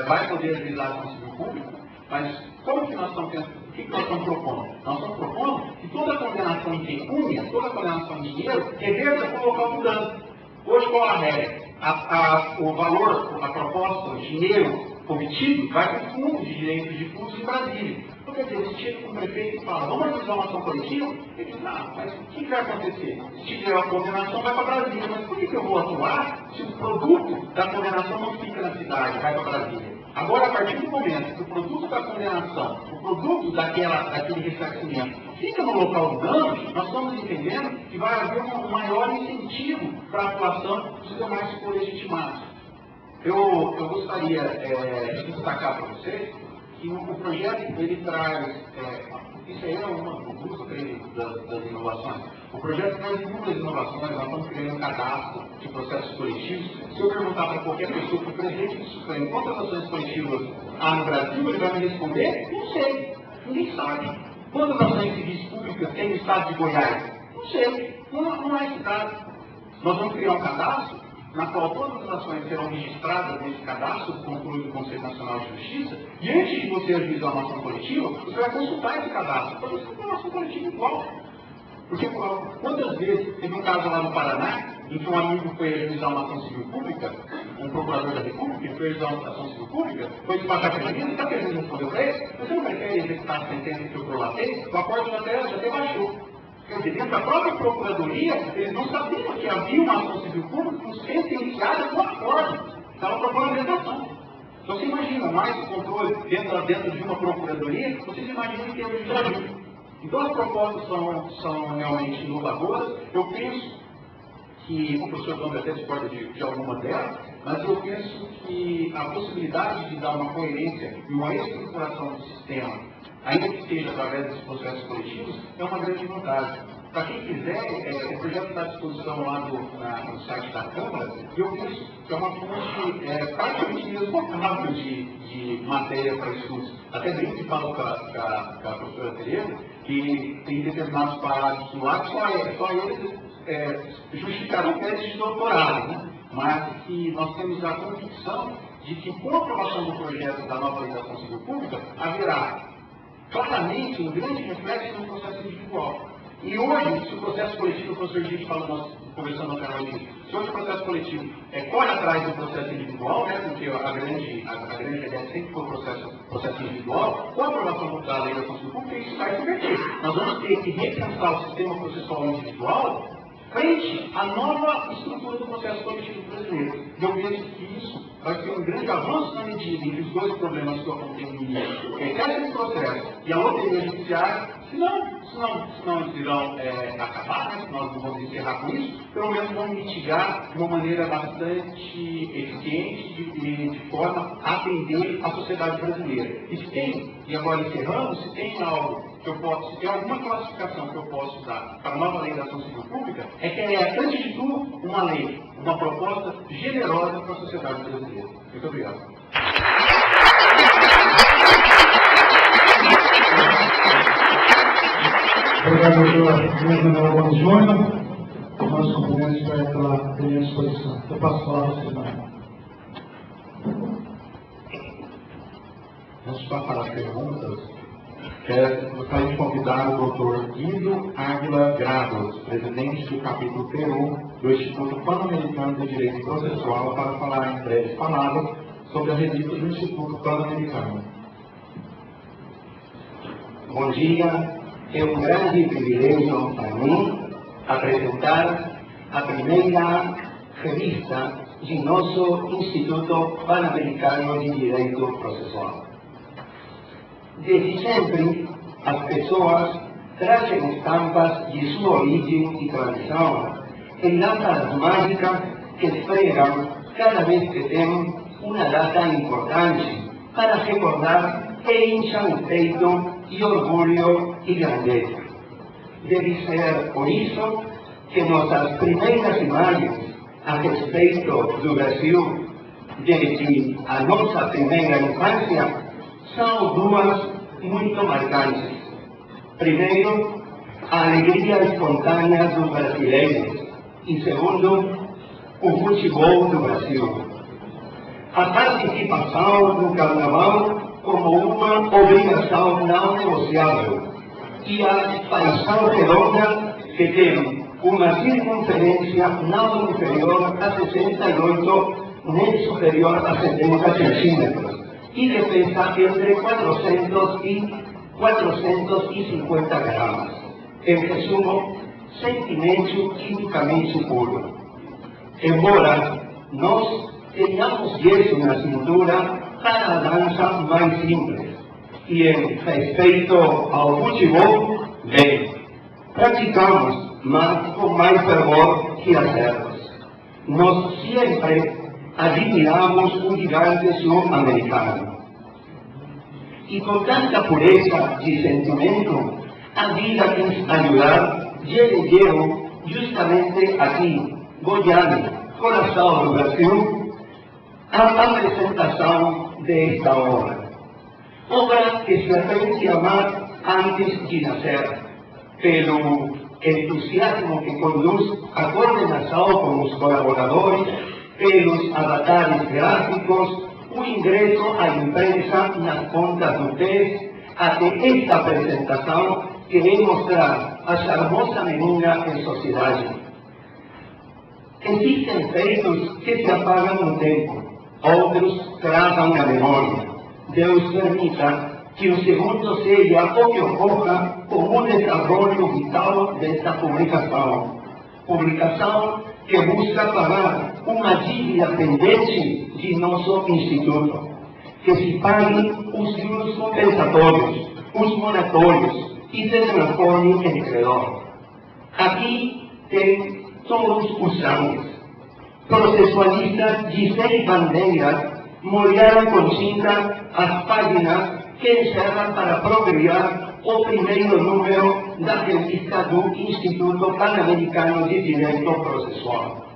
Speaker 4: vai poder agilizar a ação civil pública, mas como que nós estamos pensando? O que nós estamos propondo? Nós estamos propondo que toda condenação em pecúnia, toda condenação em dinheiro, reverta para o local do dano. Hoje, qual a regra? O valor, a proposta, o dinheiro obtido vai para o Fundo de Direitos Difusos em Brasília. Então, quer dizer, se chega com o prefeito e fala, vamos realizar uma ação coletiva? Ele diz, mas o que vai acontecer? Se tiver uma condenação, vai para Brasília. Mas por que eu vou atuar se o produto da condenação não fica na cidade, vai para Brasília? Agora, a partir do momento que o produto da condenação, o produto daquele ressarcimento fica no local do dano, nós estamos entendendo que vai haver um maior incentivo para a atuação dos demais colegitimados. Eu gostaria de destacar para vocês que o projeto ele traz, isso aí é uma das inovações. O projeto traz inúmeras inovações, nós estamos criando um cadastro de processos coletivos. Se eu perguntar para qualquer pessoa, para o presidente do Supremo, quantas ações coletivas há no Brasil, ele vai me responder, não sei, ninguém sabe. Quantas ações civis públicas tem no estado de Goiás? Não sei, não é citado. Nós vamos criar um cadastro na qual todas as ações serão registradas nesse cadastro, concluído do Conselho Nacional de Justiça, e antes de você ajuizar uma ação coletiva, você vai consultar esse cadastro, para você ter uma ação coletiva igual. Porque quantas vezes teve um caso lá no Paraná, em que um amigo foi ajuizar uma ação civil pública, um procurador da República, que foi ajuizar uma ação civil pública, foi despachar pela juíza, sabe o que a juíza respondeu para ele? Você não prefere executar a sentença que eu prolatei? O acordo já até baixou. Quer dizer, dentro da própria Procuradoria, eles não sabiam que havia uma ação civil pública sentenciada com acordo. Estava propondo a orientação. Então, você imagina mais controle dentro de uma Procuradoria, vocês imaginam que é o legislativo. Então, as propostas são realmente inovadoras. Eu penso que o professor Tom até discorda de alguma delas, mas eu penso que a possibilidade de dar uma coerência e uma estruturação do sistema, ainda que seja através desses processos coletivos, é uma grande vantagem. Para quem quiser, o projeto está à disposição lá no site da Câmara, e eu penso que é uma fonte praticamente inesgotável de matéria para estudos. Até brinco que falo com a professora Tereza, que tem determinados parágrafos lá que só eles justificaram tese de doutorado, né? Mas que nós temos a convicção de que, com a aprovação do projeto da nova legislação civil pública, haverá claramente um grande reflexo no processo individual. E hoje, se o processo coletivo, o professor Gide falou, nós conversando no canal aqui, se hoje o processo coletivo corre atrás do processo individual, né, porque a grande ideia sempre foi o processo individual, com a aprovação da lei da Constituição Pública, isso vai se inverter. Nós vamos ter que repensar o sistema processual individual frente à nova estrutura do processo coletivo brasileiro. E eu penso que isso vai ser um grande avanço na medida em que os dois problemas que eu apontei no início, esse processo e a loteria judiciária, se não eles irão acabar, né? Se nós não vamos encerrar com isso, pelo menos vão mitigar de uma maneira bastante eficiente, de forma a atender a sociedade brasileira. E se tem, e agora encerrando, se tem algo que eu posso, se tem alguma classificação que eu posso dar para a nova lei da ação civil pública, é que ela é, antes de tudo, uma lei, uma proposta generosa para a sociedade brasileira. Muito obrigado.
Speaker 1: Obrigado, doutor Manuel Gomes Júnior. Nossos cumprimentos pela primeira exposição. Eu passo a palavra ao senhor.
Speaker 3: Antes de passar as perguntas, gostaria de convidar o doutor Guido Águila Grados, presidente do capítulo Peru do Instituto Pan-Americano de Direito Processual, para falar em breves palavras sobre a revista do Instituto Pan-Americano.
Speaker 2: Bom dia. É um grande privilégio para mim apresentar a primeira revista de nosso Instituto Pan-Americano de Direito Processual. Desde sempre, as pessoas trazem estampas de sua origem e tradição em lâmpadas mágicas que esfregam cada vez que tem uma data importante para recordar e incham o peito e orgulho e grandeza. Deve ser por isso que nossas primeiras imagens a respeito do Brasil, desde a nossa primeira infância, são duas muito marcantes. Primeiro, a alegria espontânea dos brasileiros e, segundo, o futebol do Brasil. A participação no carnaval como uma obrigação não negociável e a paixão redonda que tem uma circunferência não inferior a 68 nem superior a 70 centímetros e que pesa entre 400 e 450 gramas. Em resumo, sentimento quimicamente puro. Embora nós tenhamos gesso na cintura para a dança mais simples, e em respeito ao futebol, bem, praticamos, mas com mais fervor que acertos. Nós sempre admiramos o gigante sul-americano. E com tanta pureza de sentimento, a vida quis ajudar e elegeu justamente aqui, Goiânia, coração do Brasil, a apresentação desta obra. Obra que se aprende a amar antes de nacer, pelo entusiasmo que conduz a coordenação com os colaboradores, pelos avatares gráficos, o ingresso à imprensa nas pontas do pé, até esta apresentação que vem mostrar a charmosa menina em sociedade. Existem feitos que se apagam no tempo, outros trazem a memória. Deus permita que o segundo seja o que ocorra com o desenvolvimento vital desta publicação. Publicação que busca pagar uma dívida pendente de nosso instituto, que se pague os juros compensatórios, os moratórios e se transforme em credor. Aqui tem todos os sangues. Processualistas de 6 bandeiras molharam com tinta as páginas que encerram para procriar o primeiro número da revista do Instituto Pan-Americano de Direito Processual.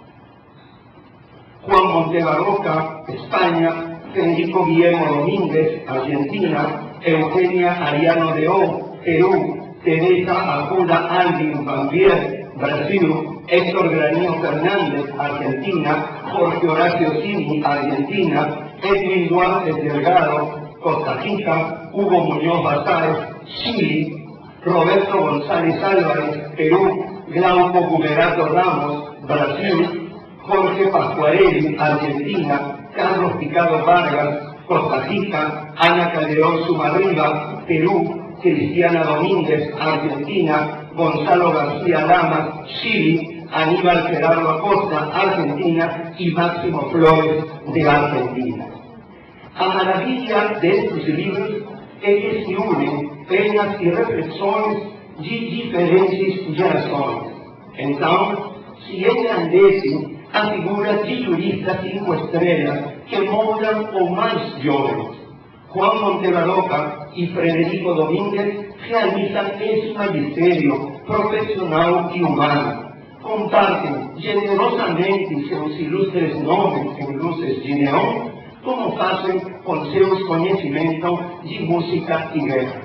Speaker 2: Juan Montevarroca, Espanha; Federico Guillermo Domínguez, Argentina; Eugenia Ariano de O, Perú; Teresa Aguda Alvin Banvier, Brasil; Héctor Granillo Fernández, Argentina; Jorge Horacio Cini, Argentina; Edwin Duarte Delgado, Costa Rica; Hugo Muñoz Basáez, Chile; Roberto González Álvarez, Perú; Glauco Guberato Ramos, Brasil; Jorge Pascuarelli, Argentina; Carlos Picado Vargas, Costa Rica; Ana Calderón Sumarriba, Perú; Cristiana Domínguez, Argentina; Gonzalo García Lamas, Chile; Aníbal Gerardo Acosta, Argentina; y Máximo Flores, de Argentina. A maravilla de estos libros é que se unem penas e reflexões de diferentes gerações. Então, se engrandece a figura de juristas 5 estrelas que moldam os mais jovens. Juan Montevarroca e Frederico Domínguez realizam esse magistério profissional e humano. Compartem generosamente seus ilustres nomes em luzes de neon, como fazem com seus conhecimentos de música e guerra.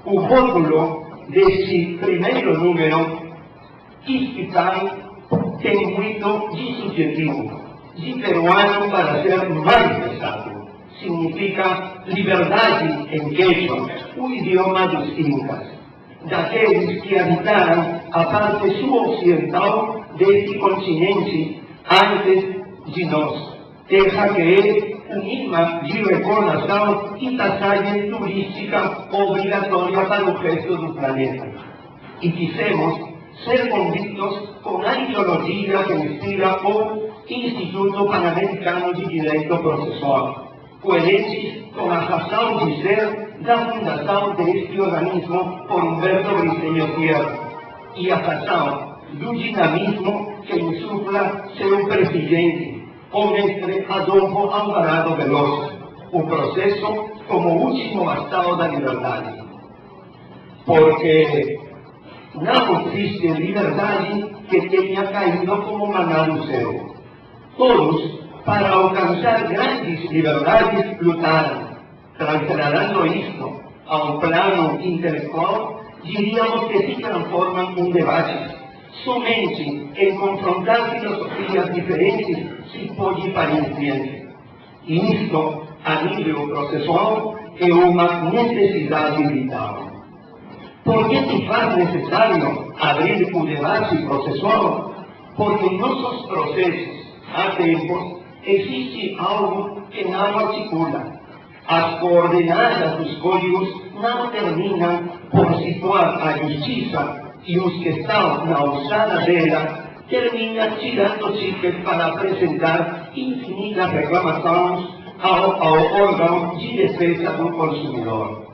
Speaker 2: O rótulo deste primeiro número, Ispitai, tem muito de subjetivo, de peruano para ser mais exato. Significa liberdade em quechua, o idioma dos incas, daqueles que habitaram a parte sul-ocidental deste continente antes de nós. Terra que é um imã de recordação e passagem turística obrigatória para o resto do planeta. E quisemos ser convictos com a ideologia que inspira o Instituto Pan-Americano de Direito Processual, coerentes com a razão de ser da fundação deste organismo por Humberto Briceño Sierra e a razão do dinamismo que insufla seu presidente, o mestre Adolfo Alvarado Veloso, o processo como último bastão da liberdade. Porque não existe liberdade que tenha caído como maná do céu. Todos, para alcançar grandes liberdades, lutaram. Trasladando isto a um plano intelectual, diríamos que se transforma em um debate. Somente em confrontar filosofias diferentes se pode parir ciência. E isto, a nível processual, é uma necessidade vital. Por que se faz necessário abrir o debate processual? Porque em nossos processos, há tempos, existe algo que não articula. As coordenadas dos códigos não terminam por situar a justiça e os que estão na alçada dela terminam tirando tickets para apresentar infinitas reclamações ao órgão de defesa do consumidor.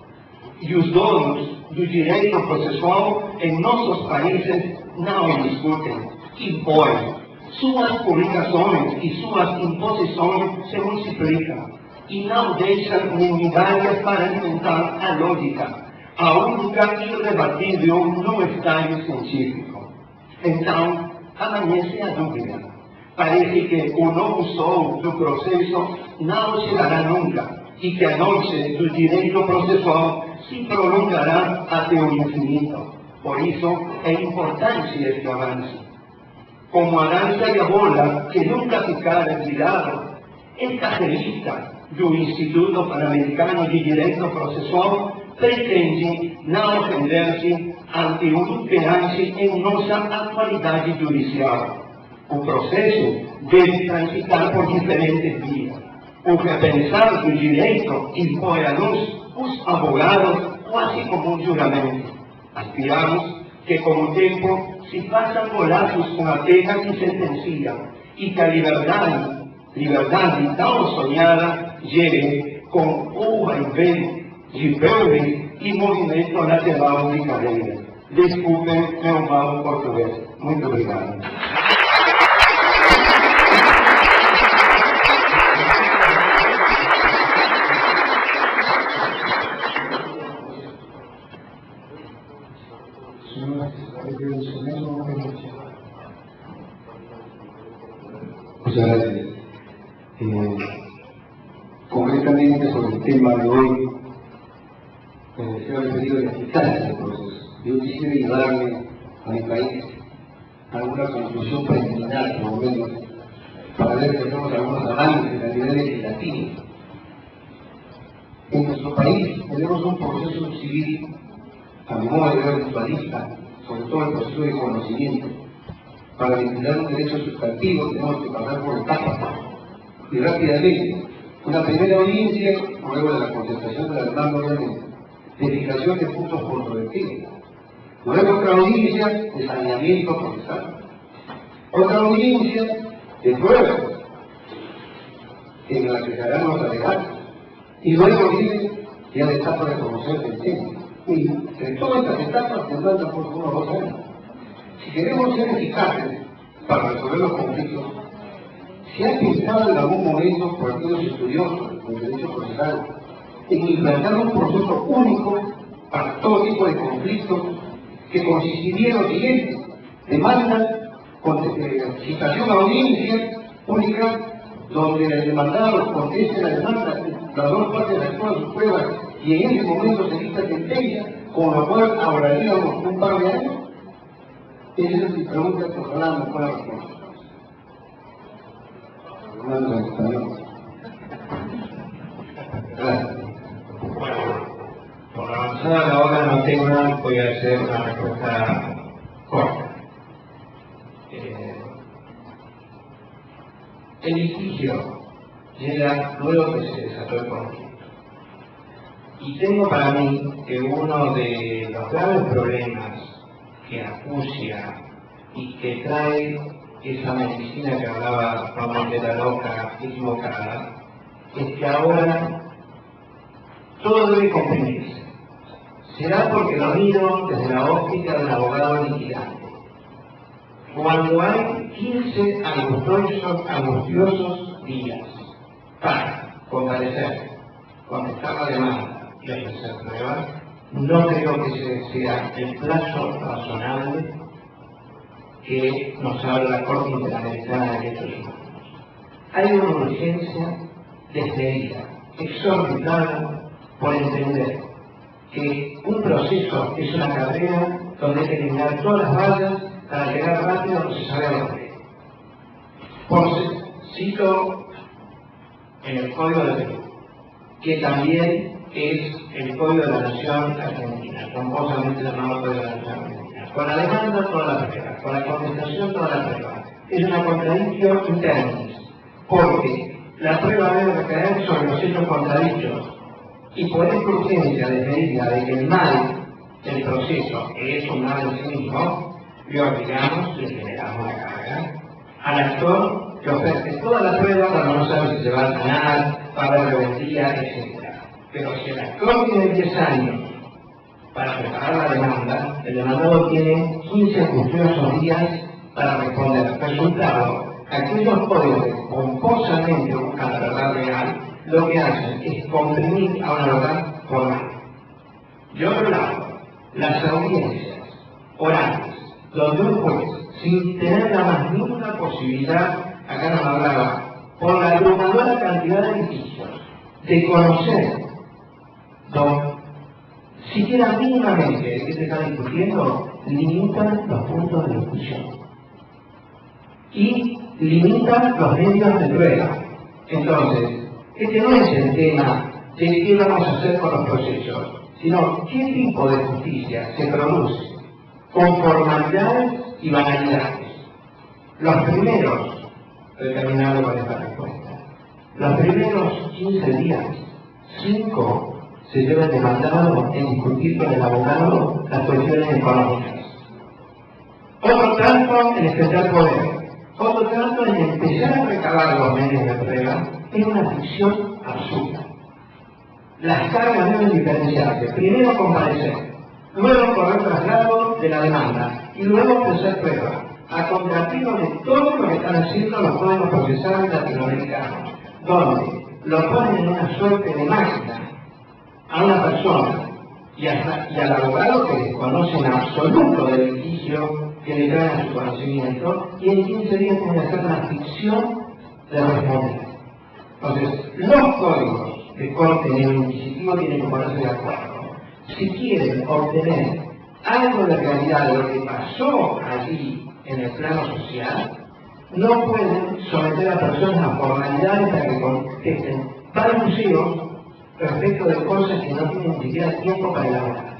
Speaker 2: E os donos do direito processual em nossos países não discutem, impõem. Suas publicações e suas imposições se multiplicam e não deixam unidades para enfrentar a lógica, a única irrebatível no estágio científico. Então, amanhece a dúvida. Parece que o novo sol do processo não chegará nunca, e que a noite do direito processual se prolongará até o infinito. Por isso é importante este avanço. Como a dança de bola que nunca ficara de lado, esta revista do Instituto Pan-Americano de Direito Processual pretende não ofender-se ante o imperante em nossa atualidade judicial. O processo deve transitar por diferentes vias. O repensar do direito impõe a nós, os advogados, quase como um juramento. Aspiramos que com o tempo se façam golaços com a pena que sentencia e que a liberdade tão sonhada gere com o vaivém de velve e movimento lateral de cadeira. Desculpem meu mal português. Muito obrigado.
Speaker 5: Muchas gracias. Concretamente sobre el tema de hoy, me deseo referido a la eficacia del proceso. Yo quisiera ayudarle a mi país a alguna conclusión preliminar, por lo menos, para ver si hacemos algunos avances a nivel legislativo. En nuestro país tenemos un proceso civil, a mi modo de ver, dualista, sobre todo el proceso de conocimiento. Para vincular un derecho sustantivo tenemos que pasar por etapas y rápidamente. Una primera audiencia, luego de la contestación de la demanda, obviamente, de fijación de puntos controvertidos. Luego otra audiencia de saneamiento procesal. Otra audiencia de pruebas, en la que se harán los alegatos. Y luego viene ya la etapa de conocer el tema. Y en todas estas etapas se faltan por 1 o 2 años. Si queremos ser eficaces para resolver los conflictos, ¿se ha pensado en algún momento por aquellos estudiosos del derecho procesal en implantar un proceso único para todo tipo de conflictos que consistiría en lo siguiente: demanda, citación a audiencia única, donde el demandado conteste la demanda, las dos partes actúan sus pruebas y en ese momento se dicta sentencia, con lo cual ahorraríamos un par de años? Esa es mi pregunta, que ojalá me pueda responder. Hablando en español. Gracias.
Speaker 2: Por la avanzada de la hora no tengo nada, voy a hacer una respuesta corta. El litigio llega luego que se desató el conflicto. Y tengo para mí que uno de los graves problemas que acucia y que trae esa medicina que hablaba Ramón de la Loca equivocada, es que ahora todo debe comprimirse. Será porque lo miro desde la óptica del abogado litigante. Cuando hay 15 angustiosos días para comparecer, contestar la demanda y ofrecer pruebas, no creo que ese sea el plazo razonable que nos habla la Corte Interamericana de Derechos Humanos. Hay una urgencia desmedida, exorbitada, por entender que un proceso es una carrera donde hay que eliminar todas las vallas para llegar rápido a lo que se sabe a la ley. Cito en el Código de Perú, que también es el Código de la Nación Argentina, pomposamente llamado Código de la Nación Argentina. Con la demanda toda la prueba, con la contestación toda la prueba. Es una contradicción interna, porque la prueba debe recaer sobre los hechos contradichos. Y por esta urgencia desmedida de que el mal del proceso, que es un mal en sí mismo, le obligamos, le generamos la carga al actor que ofrece toda la prueba cuando no sabe si se va a sanar, va a haber rebeldía, etc. Pero si el actor tiene 10 años para preparar la demanda, el demandado tiene 15 angustiosos días para responder. Resultado, aquellos códigos que pomposamente buscan la verdad real, lo que hacen es comprimir a una verdad formal. De otro lado, las audiencias orales, donde un juez, sin tener la más mínima posibilidad, acá nos hablaba, por la abrumadora cantidad de litigios, de conocer, siquiera mínimamente de qué se está discutiendo, limitan los puntos de discusión y limitan los medios de prueba. Entonces, este no es el tema de qué vamos a hacer con los procesos, sino qué tipo de justicia se produce con formalidades y banalidades. Los primeros, terminando con esta respuesta, los primeros 15 días, 5 se llevan demandado en discutir con el abogado las cuestiones económicas. Otro tanto en extender poder, otro tanto en empezar a recabar los medios de prueba, es una ficción absurda. Las cargas deben diferenciarse. Primero comparecer, luego correr traslado de la demanda y luego ofrecer prueba, a contratiro de todo lo que están haciendo los códigos procesales latinoamericanos, donde lo ponen en una suerte de máquina a una persona y al abogado que desconoce en absoluto del litigio que le traen a su conocimiento, y en 15 días tiene que hacer una ficción de responder. Entonces, los códigos de corte en el inquisitivo tienen que ponerse de acuerdo. Si quieren obtener algo de realidad de lo que pasó allí en el plano social, no pueden someter a personas a formalidades para que contesten balbuceos respecto de cosas que no tienen ni siquiera tiempo para elaborar.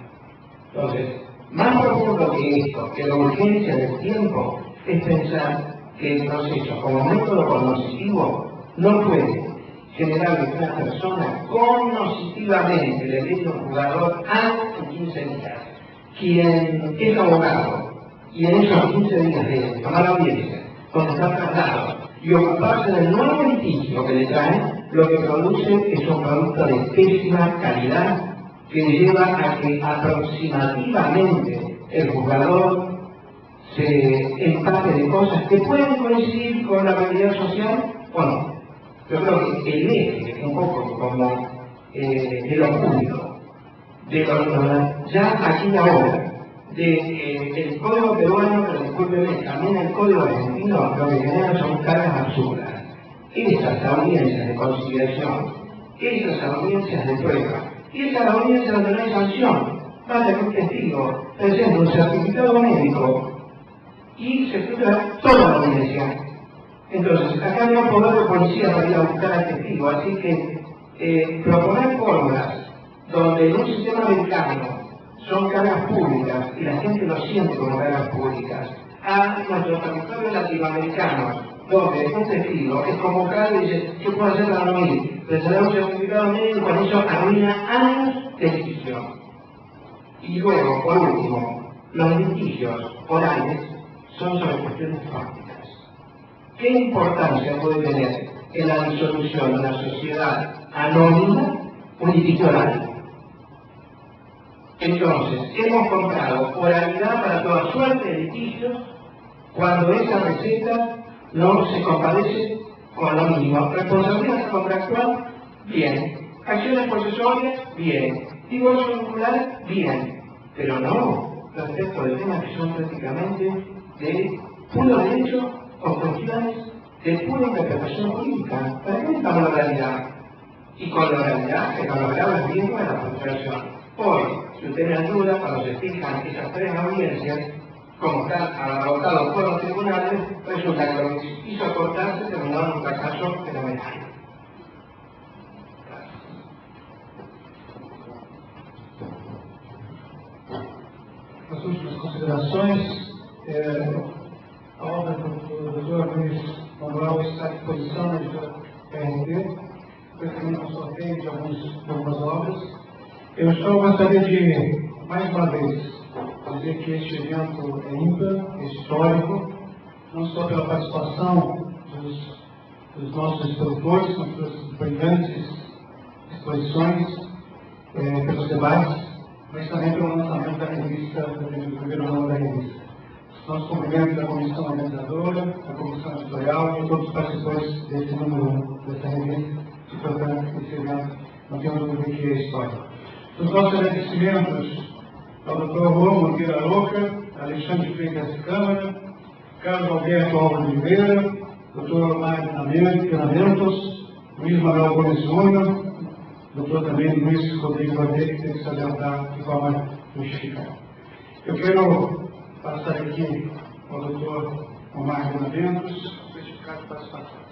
Speaker 2: Entonces, más profundo que esto, que la urgencia del tiempo, es pensar que el proceso como método cognoscitivo no puede generar que una persona cognoscitivamente le dé un jugador antes de 15 días. Quien es abogado y en esos 15 días de tomar audiencia, contestar traslados y ocuparse del nuevo litigio que le traen, lo que produce es un producto de pésima calidad que lleva a que aproximativamente el juzgador se empape de cosas que pueden coincidir con la realidad social o no. Yo creo que el eje, un poco como de lo público, de lo ya aquí y ahora, del código peruano, pero discúlpeme, también el código argentino, lo que generan son cargas absurdas. Esas audiencias de conciliación, esas audiencias de prueba, esas audiencias donde no hay sanción, basta que un testigo presenta un certificado médico y se filtra toda la audiencia. Entonces, acá no hay poder de policía para ir a buscar al testigo, así que proponer fórmulas donde en un sistema americano son cargas públicas y la gente lo siente como cargas públicas, a nuestros territorios latinoamericanos, donde un testigo es convocado y dice, ¿qué puedo hacer para no ir? Presentar un certificado médico, con eso arruina años de litigio. Y luego, por último, los litigios orales son sobre cuestiones fácticas. ¿Qué importancia puede tener en la disolución de una sociedad anónima un litigio oral? Entonces, hemos comprado oralidad para toda suerte de litigios cuando esa receta no se compadece con lo mismo. Responsabilidad contractual, bien. Acciones procesorias, bien. Divorcio vincular, bien. Pero no respecto de temas que son prácticamente de puro derecho o cuestiones de pura interpretación jurídica. ¿Para qué necesitamos la oralidad? Y con la oralidad se valoraba el riesgo de la frustración. Hoy, si usted me ayuda, cuando se fijan esas 3 audiencias, como están agotados por los tribunales, resulta que lo que quiso cortarse terminó en un fracaso fenomenal.
Speaker 1: As últimas considerações, a obra do Dr. Luiz Manuel está à disposição da editora PRT, pretendendo um sorteio de algumas obras. Eu só gostaria de, mais uma vez, dizer que este evento é ímpar, é histórico, não só pela participação dos nossos expositores, com suas brilhantes exposições, pelos debates, mas também pelo lançamento da revista, do primeiro ano da revista. Nós cumprimentos da comissão organizadora, da comissão editorial e todos os participantes desse número 1 dessa revista, que, portanto, esse evento não temos dúvida que é histórico. Os nossos agradecimentos ao Dr. Juan Monteiro Aroca, Alexandre Freitas Câmara, Carlos Alberto Alves Oliveira, Dr. Mário Pinamentos, Luiz Manuel Gomes Júnior, doutor também Luiz Rodrigues Bandeira, que tem que se apresentar de forma justificada. Eu quero passar aqui ao doutor Omar Benaventos, certificado de participação.